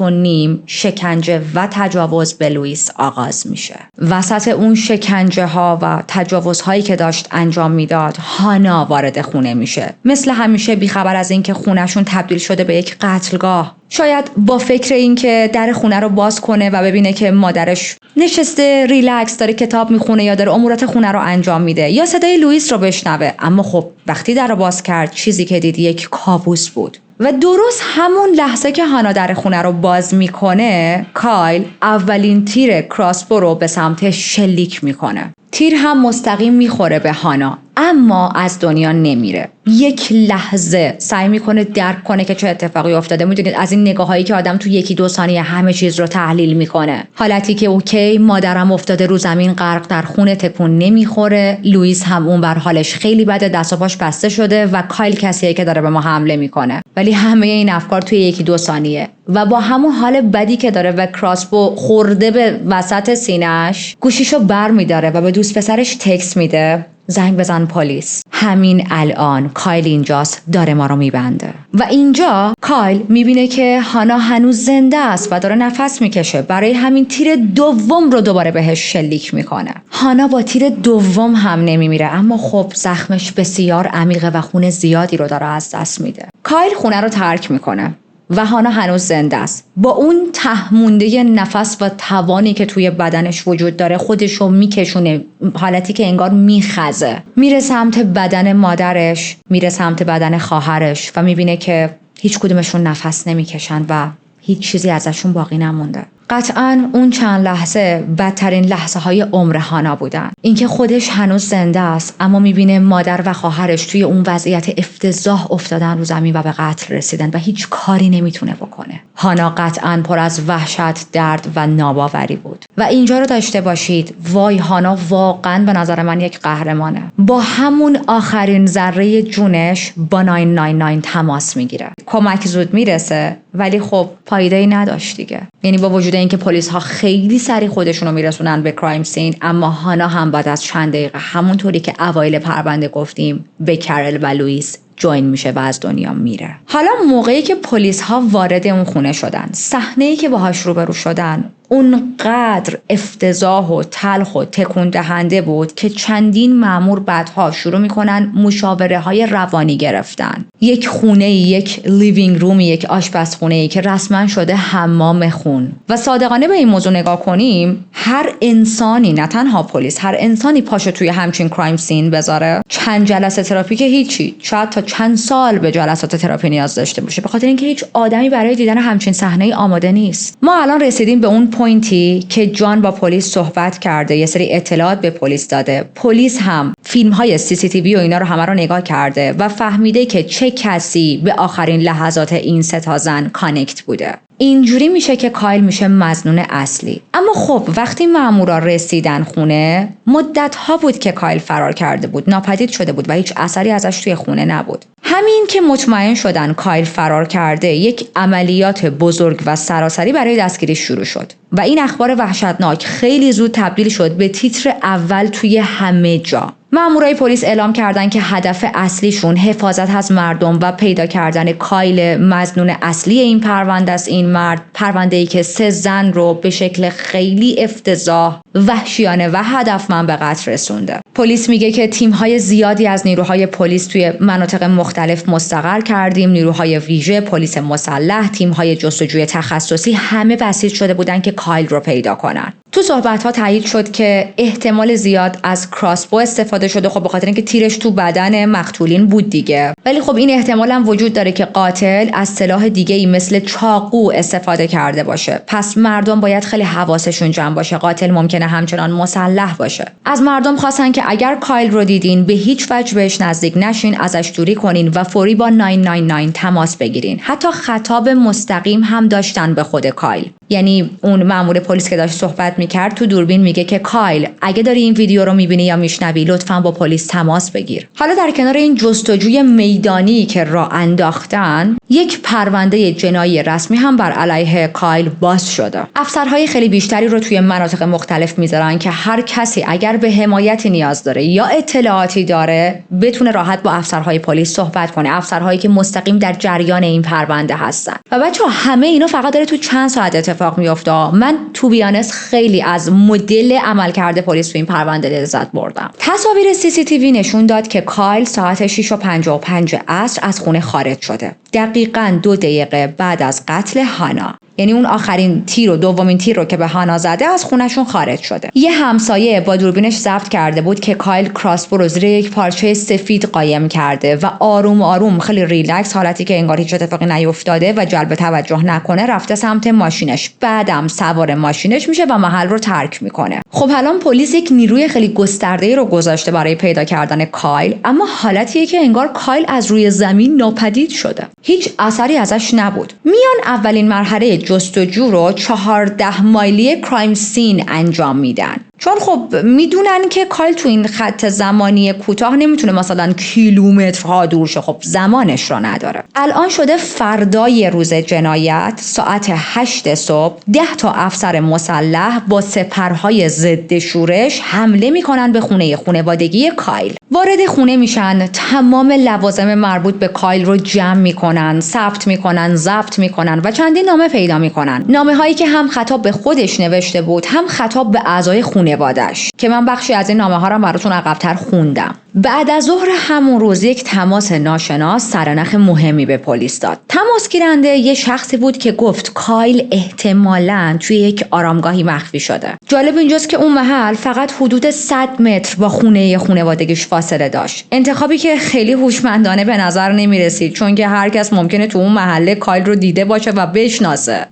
شکنجه و تجاوز به لوئیس آغاز میشه. وسط اون شکنجه ها و تجاوز هایی که داشت انجام میداد، هانا وارد خونه میشه. مثل همیشه بیخبر از اینکه خونهشون تبدیل شده به یک قتلگاه. شاید با فکر اینکه در خونه رو باز کنه و ببینه که مادرش نشسته ریلکس داره کتاب میخونه یا داره امورات خونه رو انجام میده یا صدای لوئیس رو بشنوه، اما خب وقتی در رو باز کرد چیزی که دید یک کابوس بود. و درست همون لحظه که هانا در خونه رو باز میکنه، کایل اولین تیر کراسبو رو به سمتش شلیک میکنه. تیر هم مستقیم میخوره به هانا، اما از دنیا نمیره. یک لحظه سعی میکنه درک کنه که چه اتفاقی افتاده. میدونید از این نگاهایی که آدم تو 1-2 ثانیه همه چیز رو تحلیل میکنه. حالتی که اوکی، مادرم افتاده رو زمین غرق در خون، تکون نمیخوره. لوئیس هم اون بر حالش خیلی بده، دست و پاش بسته شده و کایل کسیه که داره به ما حمله میکنه. ولی همه این افکار توی 1-2 ثانیه و با همون حال بدی که داره و کراسبو خورده به وسط سینه‌اش، گوشیشو برمی‌داره و به دوست پسرش تکست میده زنگ بزن پلیس، همین الان کایل اینجاست، داره ما رو میبنده. و اینجا کایل میبینه که هانا هنوز زنده است و داره نفس میکشه. برای همین تیر دوم رو دوباره بهش شلیک میکنه. هانا با تیر دوم هم نمیمیره، اما خب زخمش بسیار عمیقه و خون زیادی رو داره از دست میده. کایل خونه رو ترک میکنه و هانا هنوز زنده است. با اون تهمونده نفس و توانی که توی بدنش وجود داره خودشو میکشونه، حالتی که انگار میخزه. میره سمت بدن مادرش، میره سمت بدن خواهرش و میبینه که هیچ کدومشون نفس نمیکشن و هیچ چیزی ازشون باقی نمونده. قطعاً اون چند لحظه بدترین لحظه های عمر هانا بودن. اینکه خودش هنوز زنده است اما میبینه مادر و خواهرش توی اون وضعیت افتضاح افتادن رو زمین و به قتل رسیدن و هیچ کاری نمیتونه بکنه. هانا قطعاً پر از وحشت، درد و ناباوری بود. و اینجا رو داشته باشید، وای هانا واقعاً به نظر من یک قهرمانه. با همون آخرین ذره جونش با 999 تماس میگیره. کمک زود میرسه ولی خب فایده‌ای نداشت دیگه. یعنی با وجود اینکه پلیس ها خیلی سریع خودشونو میرسونن به کرایم سین، اما هانا هم بعد از چند دقیقه همونطوری که اوایل پرونده گفتیم به کرل و لوئیس جوین میشه و از دنیا میره. حالا موقعی که پلیس ها وارد اون خونه شدن، صحنه‌ای که باهاش روبرو شدن اونقدر افتضاح و تلخ و تکون دهنده بود که چندین مأمور بعدها شروع میکنن مشاوره های روانی گرفتن. یک خونه، یک لیوینگ روم، یک آشپزخونه که رسما شده حمام خون. و صادقانه به این موضوع نگاه کنیم، هر انسانی، نه تنها پلیس، هر انسانی پاشو توی همچین کرایم سین بذاره، چند جلسه تراپی که هیچی، شاید تا چند سال به جلسات تراپی نیاز داشته باشه، به خاطر اینکه هیچ آدمی برای دیدن همچین صحنه‌ای آماده نیست. ما الان رسیدیم به اون پوینتی که جان با پلیس صحبت کرده، یه سری اطلاعات به پلیس داده، پلیس هم فیلم‌های CCTV و اینا رو همه رو نگاه کرده و فهمیده که چه کسی به آخرین لحظات این سه تا زن کانکت بوده. اینجوری میشه که کایل میشه مظنون اصلی. اما خب وقتی مامورا رسیدن خونه، مدت‌ها بود که کایل فرار کرده بود، ناپدید شده بود و هیچ اثری ازش توی خونه نبود. همین که مطمئن شدن کایل فرار کرده، یک عملیات بزرگ و سراسری برای دستگیری شروع شد و این اخبار وحشتناک خیلی زود تبدیل شد به تیتر اول توی همه جا. مامورای پلیس اعلام کردن که هدف اصلیشون حفاظت از مردم و پیدا کردن کایل مظنون اصلی این پرونده است. این مرد پرونده‌ای که 3 زن رو به شکل خیلی افتضاح، وحشیانه و هدفمند به قتل رسونده. پلیس میگه که تیم‌های زیادی از نیروهای پلیس توی مناطق مختلف مستقر کردیم. نیروهای ویژه، پلیس مسلح، تیم‌های جستجوی تخصصی همه بسیج شده بودن که کایل رو پیدا کنن. تو صحبت‌ها تایید شد که احتمال زیاد از کراسبو استفاده شده، خب به خاطر اینکه تیرش تو بدن مقتولین بود دیگه. ولی خب این احتمال هم وجود داره که قاتل از سلاح دیگه‌ای مثل چاقو استفاده کرده باشه. پس مردم باید خیلی حواسشون جمع باشه. قاتل ممکنه همچنان مسلح باشه. از مردم خواستن که اگر کایل رو دیدین به هیچ وجه بهش نزدیک نشین، ازش دوری کنین و فوری با 999 تماس بگیرین. حتی خطاب مستقیم هم داشتن به خود کایل. یعنی اون مأمور پلیس که داشت صحبت میکرد تو دوربین میگه که کایل، اگه داری این ویدیو رو میبینی یا میشنوی لطفاً با پلیس تماس بگیر. حالا در کنار این جستجوی میدانی که راه انداختن، یک پرونده جنایی رسمی هم بر علیه کایل باز شده. افسرهای خیلی بیشتری رو توی مناطق مختلف میذارن که هر کسی اگر به حمایتی نیاز داره یا اطلاعاتی داره بتونه راحت با افسرهای پلیس صحبت کنه، افسرهایی که مستقیم در جریان این پرونده هستن. و بچه‌ها همه اینا فقط داره تو چند ساعت اتفاق میفته. من تو بیانس خیلی از مدل عملکرد پلیس تو این پرونده لذت بردم. تصاویر CCTV نشون داد که کایل ساعت 6:55 عصر از خونه خارج شده. دقیقاً 2 دقیقه بعد از قتل هانا. یعنی اون آخرین تیر و دومین تیر رو که به هانا زده از خونشون خارج شده. یه همسایه با دوربینش ضبط کرده بود که کایل کراسبو رو زیر یک پارچه سفید قایم کرده و آروم آروم، خیلی ریلکس، حالتی که انگار هیچ اتفاقی نیفتاده و جلب توجه نکنه، رفته سمت ماشینش. بعدم سوار ماشینش میشه و محل رو ترک میکنه. خب الان پلیس یک نیروی خیلی گسترده‌ای رو گذاشته برای پیدا کردن کایل، اما حالتیه که انگار کایل از روی زمین ناپدید شده. هیچ اثری ازش نبود. میان اولین مرحله جستجو رو 14 مایلی کرایم سین انجام میدن، چون خب میدونن که کایل تو این خط زمانی کوتاه نمیتونه مثلا کیلومترها دور شه، خب زمانش رو نداره. الان شده فردای روز جنایت ساعت 8 صبح 10 تا افسر مسلح با سپرهای ضد شورش حمله میکنن به خونه خانوادگی کایل. وارد خونه میشن، تمام لوازم مربوط به کایل رو جمع میکنن، ثبت میکنن، ضبط میکنن و چندین نامه پیدا میکنن. نامه هایی که هم خطاب به خودش نوشته بود، هم خطاب به اعضای خانواده‌اش، که من بخشی از این نامه ها رو براتون عقب‌تر خوندم. بعد از ظهر همون روز یک تماس ناشناس سرنخ مهمی به پلیس داد. تماس گیرنده یه شخصی بود که گفت کایل احتمالاً توی یک آرامگاهی مخفی شده. جالب اینجاست که اون محل فقط حدود 100 متر با خونه خانوادگیش فاصله داشت. انتخابی که خیلی هوشمندانه به نظر نمی‌رسید، چون که هر کس ممکنه تو اون محله کایل رو دیده باشه و بشناسه.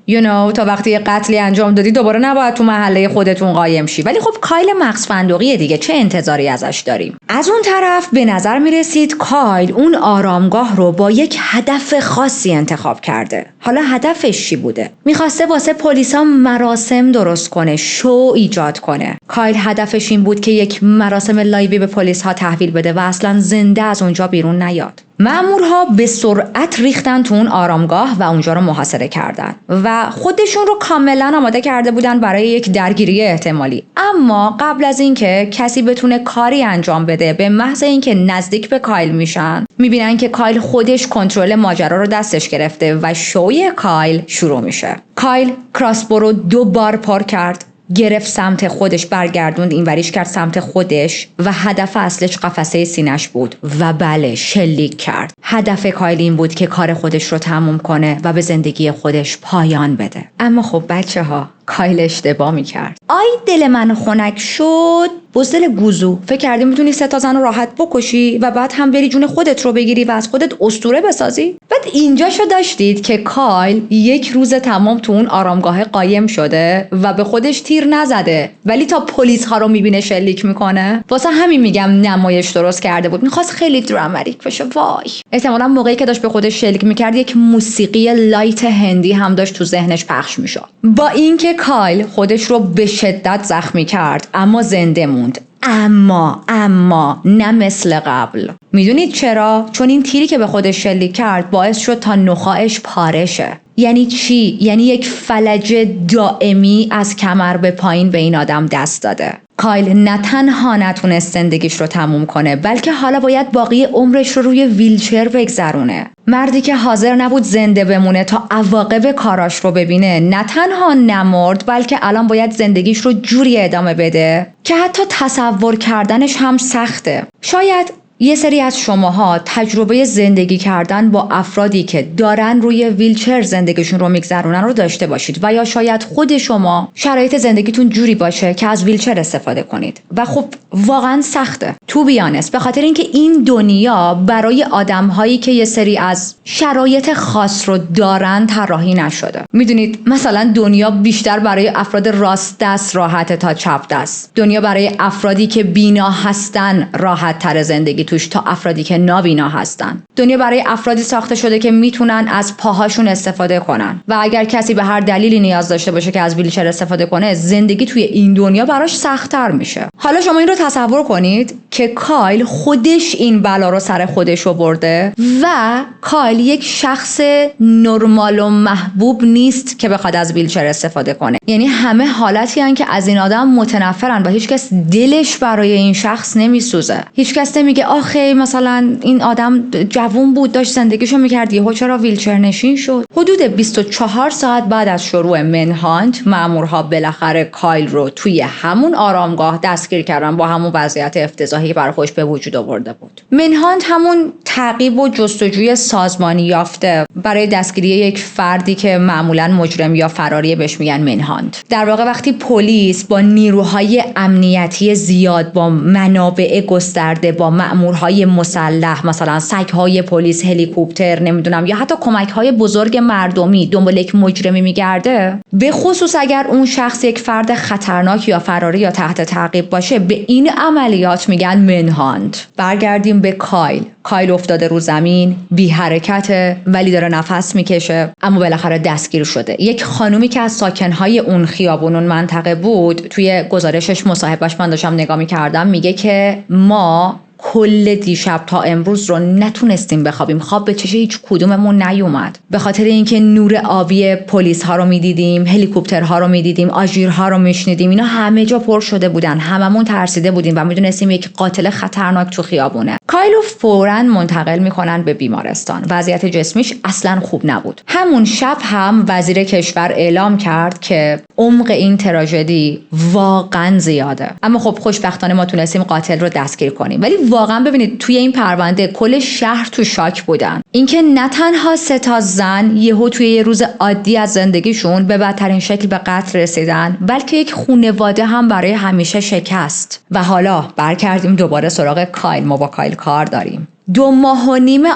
تا وقتی یه قتلی انجام دادی دوباره نباید تو محله خودتون قایم شی. ولی خب کایل مغز فندقیه دیگه، چه انتظاری ازش داریم؟ از اون طرف به نظر میرسید کایل اون آرامگاه رو با یک هدف خاصی انتخاب کرده. حالا هدفش چی بوده؟ میخواسته واسه پلیسا مراسم درست کنه، شو ایجاد کنه. کایل هدفش این بود که یک مراسم لایوی به پلیس ها تحویل بده و اصلا زنده از اونجا بیرون نیاد. مأمورها به سرعت ریختن تو اون آرامگاه و اونجا رو محاصره کردن و خودشون رو کاملا آماده کرده بودن برای یک درگیری احتمالی. اما قبل از اینکه کسی بتونه کاری انجام بده، به محض اینکه نزدیک به کایل میشن، میبینن که کایل خودش کنترل ماجرا رو دستش گرفته و شوی کایل شروع میشه. کایل کراسبو رو 2 بار پر کرد، گرفت سمت خودش، برگردوند اینوریش کرد سمت خودش و هدف اصلش قفسه سینش بود و بله شلیک کرد. هدف کایل این بود که کار خودش رو تموم کنه و به زندگی خودش پایان بده. اما خب بچه‌ها، کایل اشتباه میکرد. آی دل من خنک شد، بزدل گوزو. فکر کردی میتونی 3 تا زن رو راحت بکشی و بعد هم بری جون خودت رو بگیری و از خودت اسطوره بسازی؟ بعد اینجاشو داشتید که کایل 1 روز تمام تو اون آرامگاه قایم شده و به خودش تیر نزده، ولی تا پلیس ها رو میبینه شلیک میکنه. واسه همین میگم نمایش درست کرده بود، میخواست خیلی دراماتیک بشه. وای، احتمالاً موقعی که داشت به خودش شلیک میکرد یک موسیقی لایت هندی هم داشت تو ذهنش پخش میشد. با اینکه کایل خودش رو به شدت زخمی کرد اما زنده موند. اما نه مثل قبل. میدونید چرا؟ چون این تیری که به خودش شلیک کرد باعث شد تا نخاعش پاره شه. یعنی چی؟ یعنی یک فلج دائمی از کمر به پایین به این آدم دست داده. کایل نه تنها نتونست زندگیش رو تموم کنه، بلکه حالا باید باقی عمرش رو روی ویلچر بگذرونه. مردی که حاضر نبود زنده بمونه تا عواقب کاراش رو ببینه، نه تنها نمرد بلکه الان باید زندگیش رو جوری ادامه بده که حتی تصور کردنش هم سخته. شاید یه سری از شماها تجربه زندگی کردن با افرادی که دارن روی ویلچر زندگیشون رو میگذرونن رو داشته باشید و یا شاید خود شما شرایط زندگیتون جوری باشه که از ویلچر استفاده کنید و خب واقعا سخته تو بیانست، به خاطر اینکه این دنیا برای آدم‌هایی که یه سری از شرایط خاص رو دارن طراحی نشده. میدونید مثلا دنیا بیشتر برای افراد راست دست راحته تا چپ دست. دنیا برای افرادی که بینا هستن راحت تر زندگی توش تا افرادی که نابینا هستن. دنیا برای افرادی ساخته شده که میتونن از پاهاشون استفاده کنن و اگر کسی به هر دلیلی نیاز داشته باشه که از ویلچر استفاده کنه، زندگی توی این دنیا براش سخت‌تر میشه. حالا شما این رو تصور کنید که کایل خودش این بلا رو سر خودش رو برده و کایل یک شخص نرمال و محبوب نیست که بخواد از ویلچر استفاده کنه. یعنی همه حالتی هن که از این آدم متنفرن و هیچکس دلش برای این شخص نمیسوزه. هیچکس نمیگه آخه مثلا این آدم جوون بود داشت زندگیشو میکرد یهو چرا ویلچر نشین شد. حدود 24 ساعت بعد از شروع منهانت، مامورها بالاخره کایل رو توی همون آرامگاه دستگیر کردن با همون وضعیت افتضاحی که برای خودش به وجود آورده بود. منهانت همون تعقیب و جستجوی سازمانی یافته برای دستگیری یک فردی که معمولاً مجرم یا فراری بهش میگن منهانت. در واقع وقتی پلیس با نیروهای امنیتی زیاد، با منابع گسترده، با مأمورهای مسلح، مثلا سگ‌های پلیس، هلیکوپتر، نمیدونم یا حتی کمک‌های بزرگ مردمی دنبال یک مجرمی میگرده، به خصوص اگر اون شخص یک فرد خطرناک یا فراری یا تحت تعقیب باشه، به این عملیات میگن منهانت. برگردیم به کایل افتاده رو زمین، بی حرکته ولی داره نفس میکشه، اما بالاخره دستگیر شده. یک خانومی که از ساکنهای اون خیابون، اون منطقه بود، توی گزارشش مصاحبهش من داشتم نگاه میکردم، میگه که ما کل دیشب تا امروز رو نتونستیم بخوابیم، خواب به چش هیچ کدوممون نیومد، به خاطر اینکه نور آبی پلیس ها رو میدیدیم، هلیکوپترها رو میدیدیم، آژیرها رو میشنیدیم، اینا همه جا پر شده بودن، هممون ترسیده بودیم و میدونستیم یک قاتل خطرناک تو خیابونه. کایلو فوراً منتقل میکنن به بیمارستان. وضعیت جسمیش اصلاً خوب نبود. همون شب هم وزیر کشور اعلام کرد که عمق این تراژدی واقعاً زیاده، اما خب خوشبختانه ما تونستیم قاتل رو دستگیر کنیم. ولی واقعا ببینید توی این پرونده کل شهر تو شاک بودن. اینکه نه تنها 3 تا زن یهو توی یه روز عادی از زندگیشون به بدترین شکل به قتل رسیدن، بلکه یک خانواده هم برای همیشه شکست. و حالا برگردیم دوباره سراغ کایل. ما با کایل کار داریم. 2.5 ماه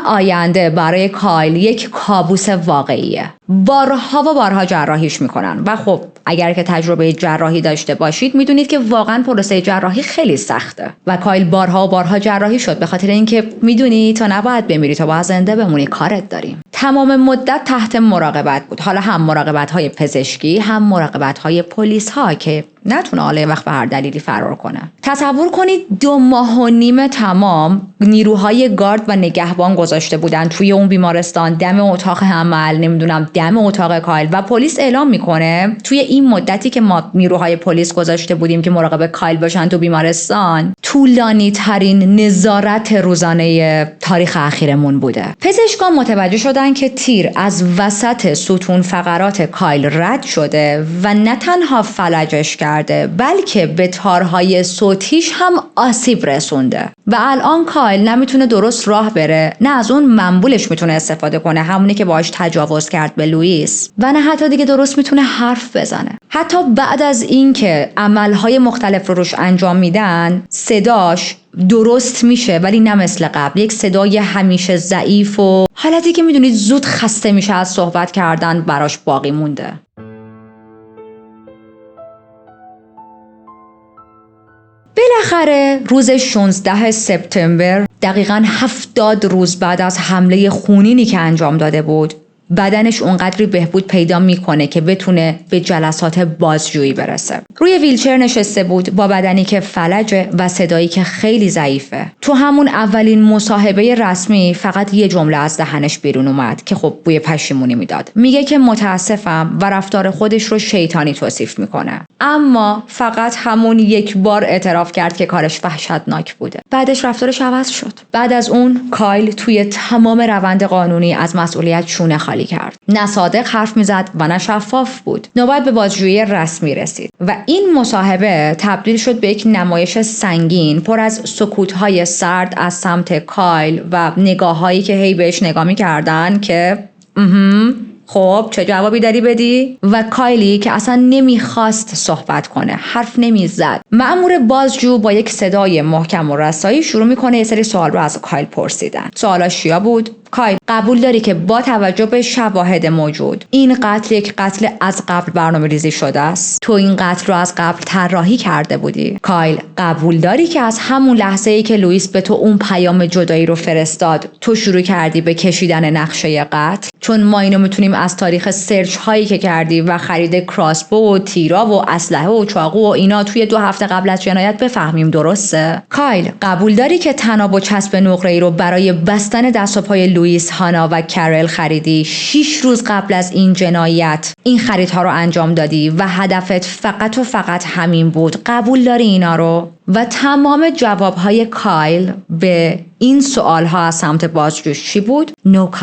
آینده برای کایل یک کابوس واقعیه. بارها و بارها جراحیش میکنن و خب اگر که تجربه جراحی داشته باشید میدونید که واقعا پروسه جراحی خیلی سخته و کایل بارها و بارها جراحی شد، به خاطر اینکه میدونی تو نباید بمیری، تو باید زنده بمونی، کارت داریم. تمام مدت تحت مراقبت بود، حالا هم مراقبت های پزشکی هم مراقبت های پلیس ها که نتونه حالا وقت به هر دلیلی فرار کنه. تصور کنید 2.5 ماه تمام نیروهای گارد و نگهبان گذاشته بودن توی اون بیمارستان، دم اتاق عمل، نمیدونم دم اتاق کایل، و پلیس اعلام میکنه توی این مدتی که ما نیروهای پلیس گذاشته بودیم که مراقب کایل باشن تو بیمارستان، طولانی ترین نظارت روزانه تاریخ اخیرمون بوده. پزشکان متوجه شدن که تیر از وسط ستون فقرات کایل رد شده و نه تنها فلجش کرده بلکه به تارهای صوتیش هم آسیب رسونده و الان کایل نمیتونه درست راه بره، نه از اون منبولش میتونه استفاده کنه، همونی که باهاش تجاوز کرد به لوئیس، و نه حتی دیگه درست میتونه حرف بزنه. حتی بعد از اینکه عملهای مختلف رو روش انجام میدن، صداش درست میشه ولی نه مثل قبل، یک صدای همیشه ضعیف و حالتی که میدونید زود خسته میشه از صحبت کردن براش باقی مونده. بالاخره روز 16 سپتامبر، دقیقاً 70 روز بعد از حمله خونینی که انجام داده بود، بدنش اونقدری بهبود پیدا میکنه که بتونه به جلسات بازجویی برسه. روی ویلچر نشسته بود با بدنی که فلجه و صدایی که خیلی ضعیفه. تو همون اولین مصاحبه رسمی فقط یه جمله از دهنش بیرون اومد که خب بوی پشیمونی میداد. میگه که متاسفم و رفتار خودش رو شیطانی توصیف میکنه. اما فقط همون یک بار اعتراف کرد که کارش وحشتناک بوده. بعدش رفتارش عوض شد. بعد از اون کایل توی تمام روند قانونی از مسئولیت شونه خالی کرد. نه صادق حرف میزد و نه شفاف بود. نوبت به بازجویی رسمی رسید و این مصاحبه تبدیل شد به یک نمایش سنگین پر از سکوت‌های سرد از سمت کایل و نگاه‌هایی که هی بهش نگاه می‌کردن که خب چه جوابی داری بدی؟ و کایلی که اصلا نمیخواست صحبت کنه، حرف نمیزد. مأمور بازجو با یک صدای محکم و رسایی شروع میکنه یه سری سوال رو از کایل پرسیدن. سوالاش چیا بود؟ کایل، قبول داری که با توجه به شواهد موجود این قتل یک قتل از قبل برنامه‌ریزی شده است؟ تو این قتل رو از قبل طراحی کرده بودی؟ کایل، قبول داری که از همون لحظه‌ای که لوئیس به تو اون پیام جدایی رو فرستاد تو شروع کردی به کشیدن نقشه قتل؟ چون ما اینو میتونیم از تاریخ سرچ هایی که کردی و خرید کراسبو و تیرا و اسلحه و چاقو و اینا توی 2 هفته قبل از جنایت بفهمیم، درسته؟ کایل، قبول داری که تناب و چسب نقره‌ای رو برای بستن دست و پای لوئیس، هانا و کرل خریدی 6 روز قبل از این جنایت این خریدها رو انجام دادی و هدفت فقط و فقط همین بود؟ قبول داری اینا رو؟ و تمام جوابهای کایل به این سوالها از سمت بازجوش چی بود؟ No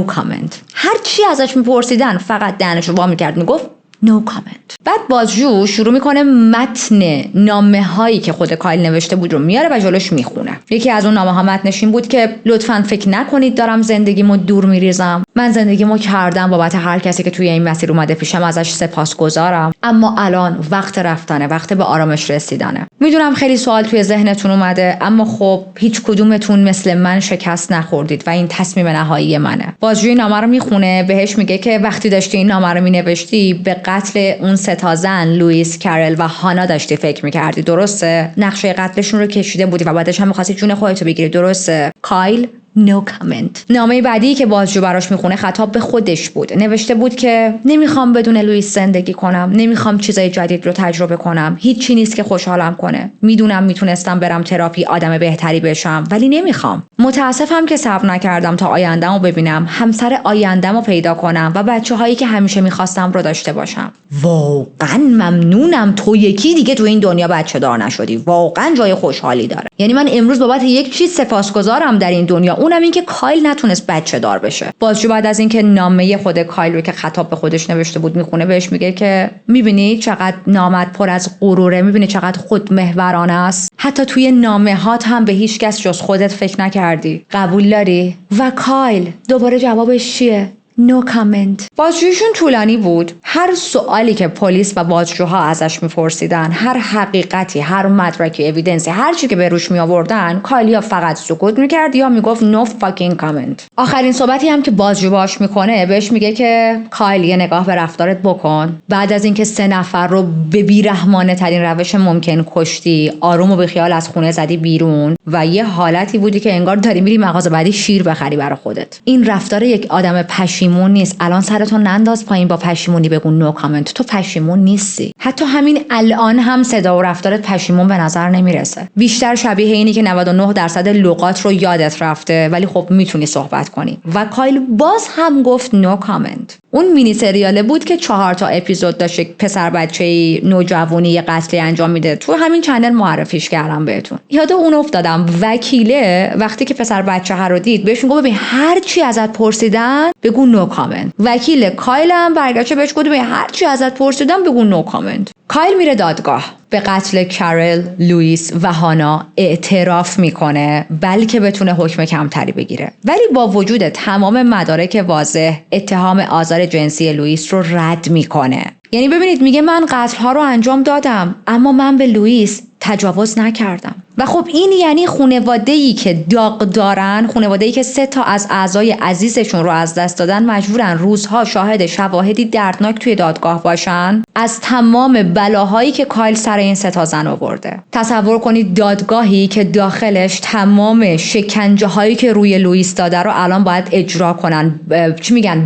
comment. هر چی ازش میپرسیدن فقط دهنش رو وا میکرد میگفت No comment. بعد بازجو شروع میکنه متن نامه هایی که خود کایل نوشته بود رو میاره و جلوش میخونه. یکی از اون نامه ها متنش این بود که لطفاً فکر نکنید دارم زندگیمو دور میریزم. من زندگیمو کردم بابت هر کسی که توی این مسیر اومده پیشم، ازش سپاسگزارم، اما الان وقت رفتنه، وقت به آرامش رسیدنه. میدونم خیلی سوال توی ذهنتون اومده، اما خب هیچ کدومتون مثل من شکست نخوردید و این تصمیم نهایی منه. بازجوی نامه رو میخونه، بهش میگه که وقتی داشتی این نامه رو مینوشتی به قتل اون 3 تا زن لوئیس، کرل و هانا داشتی فکر میکردی، درسته؟ نقشه قتلشون رو کشیده بودی و بعدش هم می‌خواستی جون خودتو بگیری، درسته؟ کایل No comment. نامه بعدی که بازجو براش میخونه خطاب به خودش بود. نوشته بود که نمیخوام بدون لوئیس زندگی کنم، نمیخوام چیزای جدید رو تجربه کنم، هیچی نیست که خوشحالم کنه. میدونم میتونستم برم تراپی، آدم بهتری بشم، ولی نمیخوام. متاسفم که صبر نکردم تا آینده‌مو ببینم، همسر آینده‌مو پیدا کنم و بچه‌هایی که همیشه میخواستم رو داشته باشم. واقعا ممنونم تو یکی دیگه تو این دنیا بچه دار نشدی. واقعا جای خوشحالی داره. یعنی من امروز بابت یک چیز سپاسگزارم در این دنیا، اونم این که کایل نتونست بچه دار بشه. بازجو بعد از اینکه نامه خود کایل رو که خطاب به خودش نوشته بود میخونه، بهش میگه که میبینی چقدر نامت پر از غروره، میبینی چقدر خودمحورانه است، حتی توی نامه‌هات هم به هیچ کس جز خودت فکر نکردی. قبول داری؟ و کایل دوباره جوابش چیه؟ No comment. بازجویشون طولانی بود. هر سوالی که پلیس و بازجوها ازش میپرسیدن، هر حقیقتی، هر مدرکی، اویدنسی، هر چی که به روش می آوردن، کایل فقط سکوت میکرد یا میگفت no fucking comment. آخرین صحبتی هم که بازجو باش میکنه بهش میگه که کایل یه نگاه به رفتارت بکن. بعد از اینکه 3 نفر رو به بیرحمانه ترین روش ممکن کشتی، آروم و بیخیال از خونه زدی بیرون و یه حالتی بودی که انگار داری میری مغازه بعدی شیر بخری برای خودت. این رفتار یک آدم پشیمون نیست. الان سرتو ننداز پایین با پشیمونی بگو نو کامنت. تو پشیمون نیستی. حتی همین الان هم صدا و رفتارت پشیمون به نظر نمیرسه. بیشتر شبیه اینی که 99% لغات رو یادت رفته ولی خب میتونی صحبت کنی. و کایل باز هم گفت نو کامنت. اون مینی سریاله بود که 4 تا اپیزود داشت، پسر بچه‌ای نوجوانی یه قتلی انجام میده. تو همین چنل معرفیش کردم بهتون. یاد اون افتادم. وکیله وقتی که پسر بچه ها رو دید بهش میگه ببین هر چی ازت پرسیدن بگو نو کامنت. وکیل کایل هم برگشته بهش گفت ببین هر چی ازت پرسیدن بگو نو کامنت. کایل میره دادگاه. به قتل کرل، لوئیس و هانا اعتراف میکنه بلکه بتونه حکم کمتری بگیره. ولی با وجود تمام مدارک واضح اتهام آزار جنسی لوئیس رو رد میکنه. یعنی ببینید میگه من قتل ها رو انجام دادم اما من به لوئیس تجاوز نکردم. و خب این یعنی خانواده‌ای که داغ دارن، خانواده‌ای که 3 تا از اعضای عزیزشون رو از دست دادن، مجبورن روزها شاهد شواهدی دردناک توی دادگاه باشن از تمام بلاهایی که کایل سر این 3 تا زن آورده. تصور کنید دادگاهی که داخلش تمام شکنجه‌هایی که روی لوئیس داده رو الان باید اجرا کنن،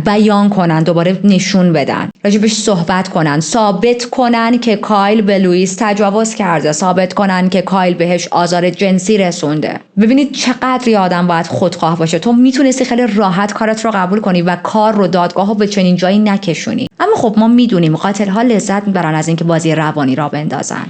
بیان کنن، دوباره نشون بدن، راجبش صحبت کنن، ثابت کنن که کایل به لوئیس تجاوز کرده، ثابت کنن که کایل بهش آزار جنسی رسونده. ببینید چقدر یه آدم باید خودخواه باشه. تو میتونستی خیلی راحت کارت رو قبول کنی و کار رو، دادگاه رو به چنین جایی نکشونی. اما خب ما میدونیم قاتل‌ها لذت میبرن از اینکه بازی روانی را بندازن.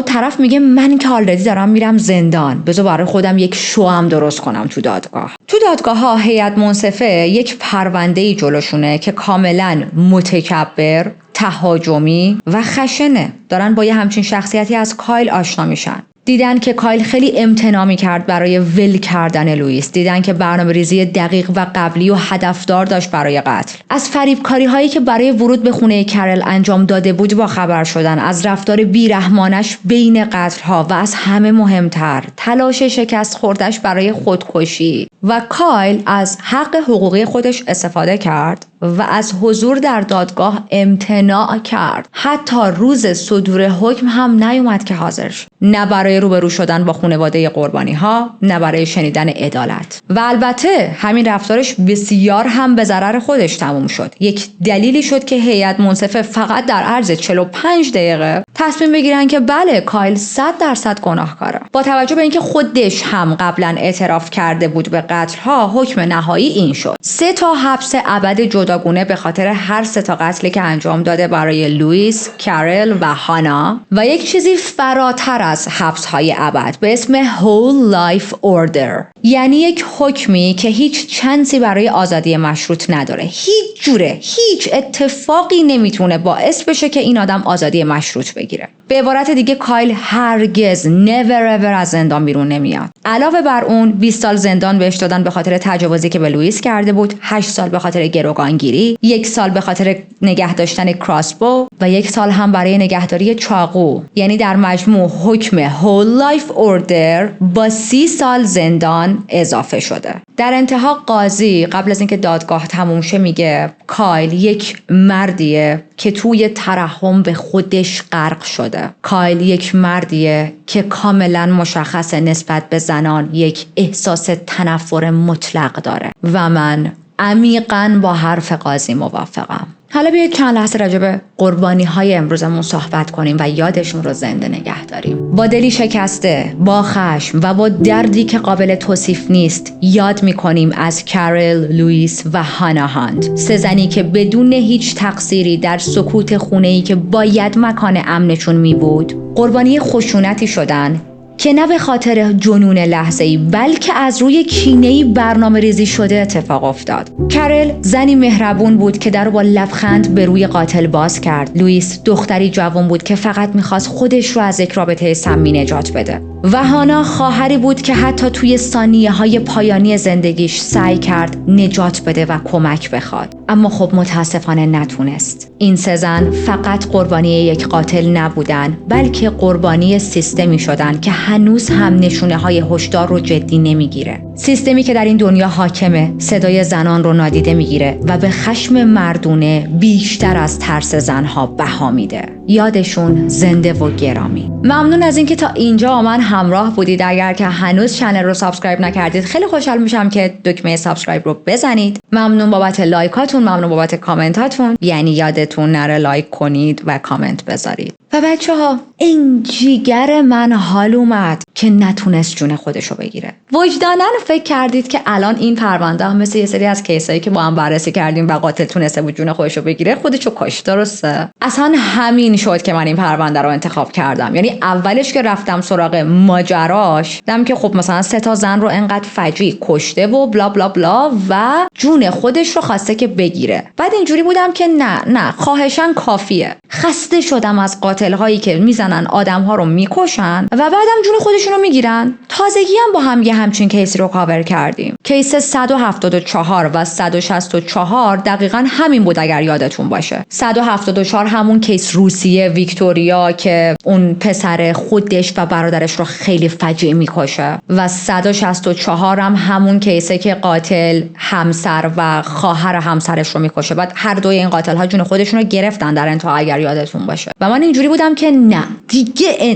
طرف میگه من که آلردی دارم میرم زندان، بذار برای خودم یک شوام درست کنم تو دادگاه. تو دادگاه‌ها هیئت منصفه یک پرونده‌ای جلوشونه که کاملا متکبر، تهاجمی و خشنه. دارن با یه همچین شخصیتی از کایل آشنا میشن. دیدن که کایل خیلی امتناع می‌کرد برای ول کردن لوئیس. دیدن که برنامه‌ریزی دقیق و قبلی و هدفدار داشت برای قتل. از فریبکاری‌هایی که برای ورود به خونه کرل انجام داده بود با خبر شدن، از رفتار بیرحمانش بین قتل‌ها و از همه مهمتر تلاش شکست خوردش برای خودکشی. و کایل از حق حقوقی خودش استفاده کرد و از حضور در دادگاه امتناع کرد. حتی روز صدور حکم هم نیومد که حاضر شد. نه برای روبرو شدن با خانواده قربانی ها، نه برای شنیدن عدالت. و البته همین رفتارش بسیار هم به ضرر خودش تموم شد. یک دلیلی شد که هیئت منصفه فقط در عرض 45 دقیقه تصمیم بگیرن که بله کایل 100% گناهکاره. با توجه به اینکه خودش هم قبلا اعتراف کرده بود به قتل ها، حکم نهایی این شد: 3 تا حبس ابد جداگونه به خاطر هر 3 تا قتلی که انجام داده برای لوئیس، کرل و هانا، و یک چیزی فراتر از حبس های ابد به اسم whole life order، یعنی یک حکمی که هیچ چانسی برای آزادی مشروط نداره. هیچ اتفاقی نمیتونه باعث بشه که این آدم آزادی مشروط بگیره. به عبارت دیگه کایل هرگز never ever از زندان بیرون نمیاد. علاوه بر اون 20 سال زندان بهش دادن به خاطر تجاوزی که به لوئیس کرده بود، 8 سال به خاطر گروگانگیری، 1 سال به خاطر نگه داشتن کراسبو و 1 سال هم برای نگهداری چاقو. یعنی در مجموع حکم whole life order با 30 سال زندان اضافه شده. در انتها قاضی قبل از اینکه دادگاه تموم شه میگه کایل یک مردیه که توی ترحم به خودش غرق شده. کایل یک مردیه که کاملا مشخص نسبت به زنان یک احساس تنفر مطلق داره و من عمیقاً با حرف قاضی موافقم. حالا بیایید چند لحظه راجع به قربانی‌های امروزمون صحبت کنیم و یادشون رو زنده نگه داریم. با دلی شکسته، با خشم و با دردی که قابل توصیف نیست یاد می‌کنیم از کرل، لوئیس و هانا هانت، 3 زنی که بدون هیچ تقصیری در سکوت خونه‌ای که باید مکان امنشون می‌بود، قربانی خشونتی شدن که نه به خاطر جنون لحظه‌ای بلکه از روی کینه‌ای برنامه‌ریزی شده اتفاق افتاد. کرل زنی مهربون بود که در با لبخند به روی قاتل باز کرد. لوئیس دختری جوان بود که فقط می‌خواست خودش رو از یک رابطه سمی نجات بده. و هانا خواهری بود که حتی توی ثانیه‌های پایانی زندگیش سعی کرد نجات بده و کمک بخواد. اما خب متاسفانه نتونست. این 3 زن فقط قربانی یک قاتل نبودن، بلکه قربانی سیستمی شدن که هنوز هم نشونه‌های هشدار رو جدی نمیگیره. سیستمی که در این دنیا حاکمه، صدای زنان رو نادیده میگیره و به خشم مردونه بیشتر از ترس زنها بها میده. یادشون زنده و گرامی. ممنون از اینکه تا اینجا با من همراه بودید. اگر که هنوز چنل رو سابسکرایب نکردید خیلی خوشحال میشم که دکمه سابسکرایب رو بزنید. ممنون بابت لایکاتون، ممنون بابت کامنتاتون. یعنی یادتون نره لایک کنید و کامنت بذارید. و بچه‌ها این جیگر من حال اومد که نتونست جون خودشو بگیره. وجداناً فکر کردید که الان این پرونده هم مثل یه سری از کیسایی که با هم بررسی کردیم و قاتل تونسته بود جون خودشو بگیره خودشو کشت، درسته؟ اصلا همین شد که من این پرونده رو انتخاب کردم. یعنی اولش که رفتم سراغ ماجراش دیدم که خب مثلا 3 تا زن رو انقدر فجیع کشته و بلا بلا بلا و جون خودش رو خواسته که بگیره. بعد اینجوری بودم که نه خواهشاً کافیه. خسته شدم از قاتل هایی که میزنن آدم ها رو میکشن و بعدم جون خودشون خودشونو میگیرن. تازگی هم با هم یه همچین کیسی رو کاور کردیم. کیس 174 و 164 دقیقاً همین بود اگر یادتون باشه. 174 همون کیس روسیه ویکتوریا که اون پسر خودش و برادرش رو خیلی فجیع میکشه و 164 هم همون کیسه که قاتل همسر و خواهر همسرش رو میکشه. بعد هر دوی این قاتل ها جون خودشون رو گرفتن در انتها اگر یادتون باشه. و من اینجوری بودم که نه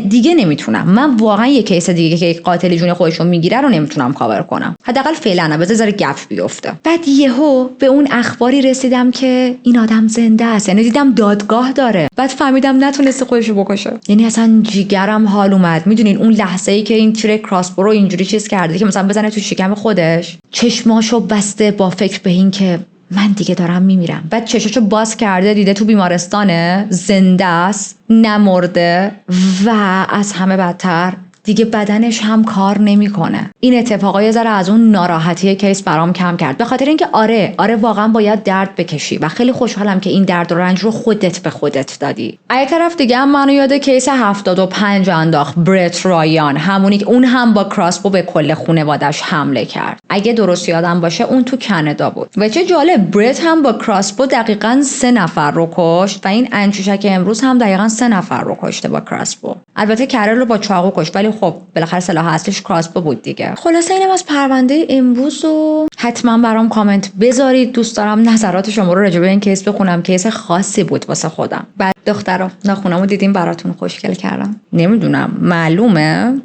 دیگه نمیتونم. من واقعا یه کیس دیگه که قاتل جون خودش رو میگیره رو نمیتونم کاور کنم. حداقل فعلا نه، بذار گپ بیفته. بعد یهو به اون اخباری رسیدم که این آدم زنده است. یعنی دیدم دادگاه داره. بعد فهمیدم نتونسته خودش رو بکشه. یعنی اصلا جیگرم حال اومد. میدونین اون لحظه‌ای که این تیر کراسبو اینجوری چیز کرده که مثلا بزنه تو شکم خودش، چشماشو بسته با فکر به این که من دیگه دارم میمیرم. بعد چشاشو باز کرده دیده تو بیمارستانه، زنده است، نمرده و از همه بدتر دیگه بدنش هم کار نمیکنه. این اتفاقا یه ذره از اون ناراحتی کیس برام کم کرد، به خاطر اینکه آره واقعا باید درد بکشی و خیلی خوشحالم که این درد و رنج رو خودت به خودت دادی. از طرف دیگه هم منو یاد کیس 75 انداخت، برت رایان، همونی که اون هم با کراسبو به کل خانواده‌اش حمله کرد. اگه درست یادم باشه اون تو کانادا بود. و چه جالب، برت هم با کراسبو دقیقاً 3 نفر رو کشت و این انچوشک امروز هم دقیقاً 3 نفر رو کشته با کراسبو. البته کرل رو با چاقو کشت ولی خب بالاخره سلاح اصلیش کراسبو بود دیگه. خلاصه اینم از پرونده امروز و حتما برام کامنت بذارید. دوست دارم نظرات شما رو راجع به این کیس بخونم. کیس خاصی بود واسه خودم. بعد دخترا ناخونمو دیدیم براتون خوشگل کردم. نمیدونم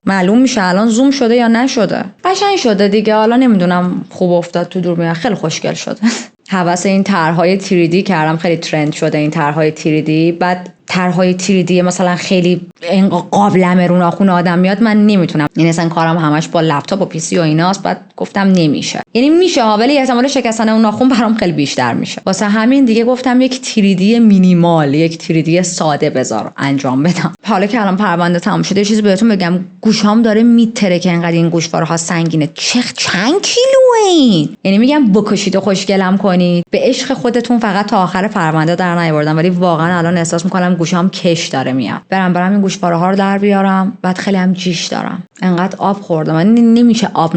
معلوم میشه الان زوم شده یا نشده. قشنگ شده دیگه. حالا نمیدونم خوب افتاد تو دوربین. خیلی خوشگل شده. حواس این طرح‌های 3D کردم. خیلی ترند شده این طرح‌های 3D. بعد طرح‌های 3D مثلا خیلی این قابلمه رو ناخن آدم میاد. من نمیتونم. این اصلا کارم همش با لپتاپ و پی سی و ایناست. بعد گفتم نمیشه. یعنی میشه ولی احتمال شکستن اون ناخن برام خیلی بیشتر میشه. واسه همین دیگه گفتم یک 3D مینیمال، یک 3D ساده بذار انجام بدم. حالا که الان پرونده تموم شده یه چیزی بهتون بگم. گوشام داره میتره که انقدر این گوشوارها سنگینه. چند کیلوه این؟ یعنی میگم بکشید و خوشگلم کنید. به عشق خودتون فقط تا آخر پرونده در نیاوردم ولی واقعا الان احساس میکنم گوشام کش داره میاد. برم این گوشوارها رو در بیارم. بعد خیلی هم جیش دارم. انقدر آب خوردم. من نمیشه آب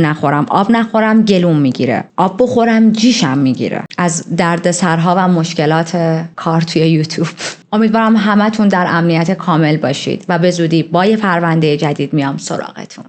نخورم گلوم میگیره. آب بخورم جیشم میگیره. از دردسرها و مشکلات کار توی یوتیوب. امیدوارم همتون در امنیت کامل باشید و به زودی با یه پرونده جدید میام سراغتون.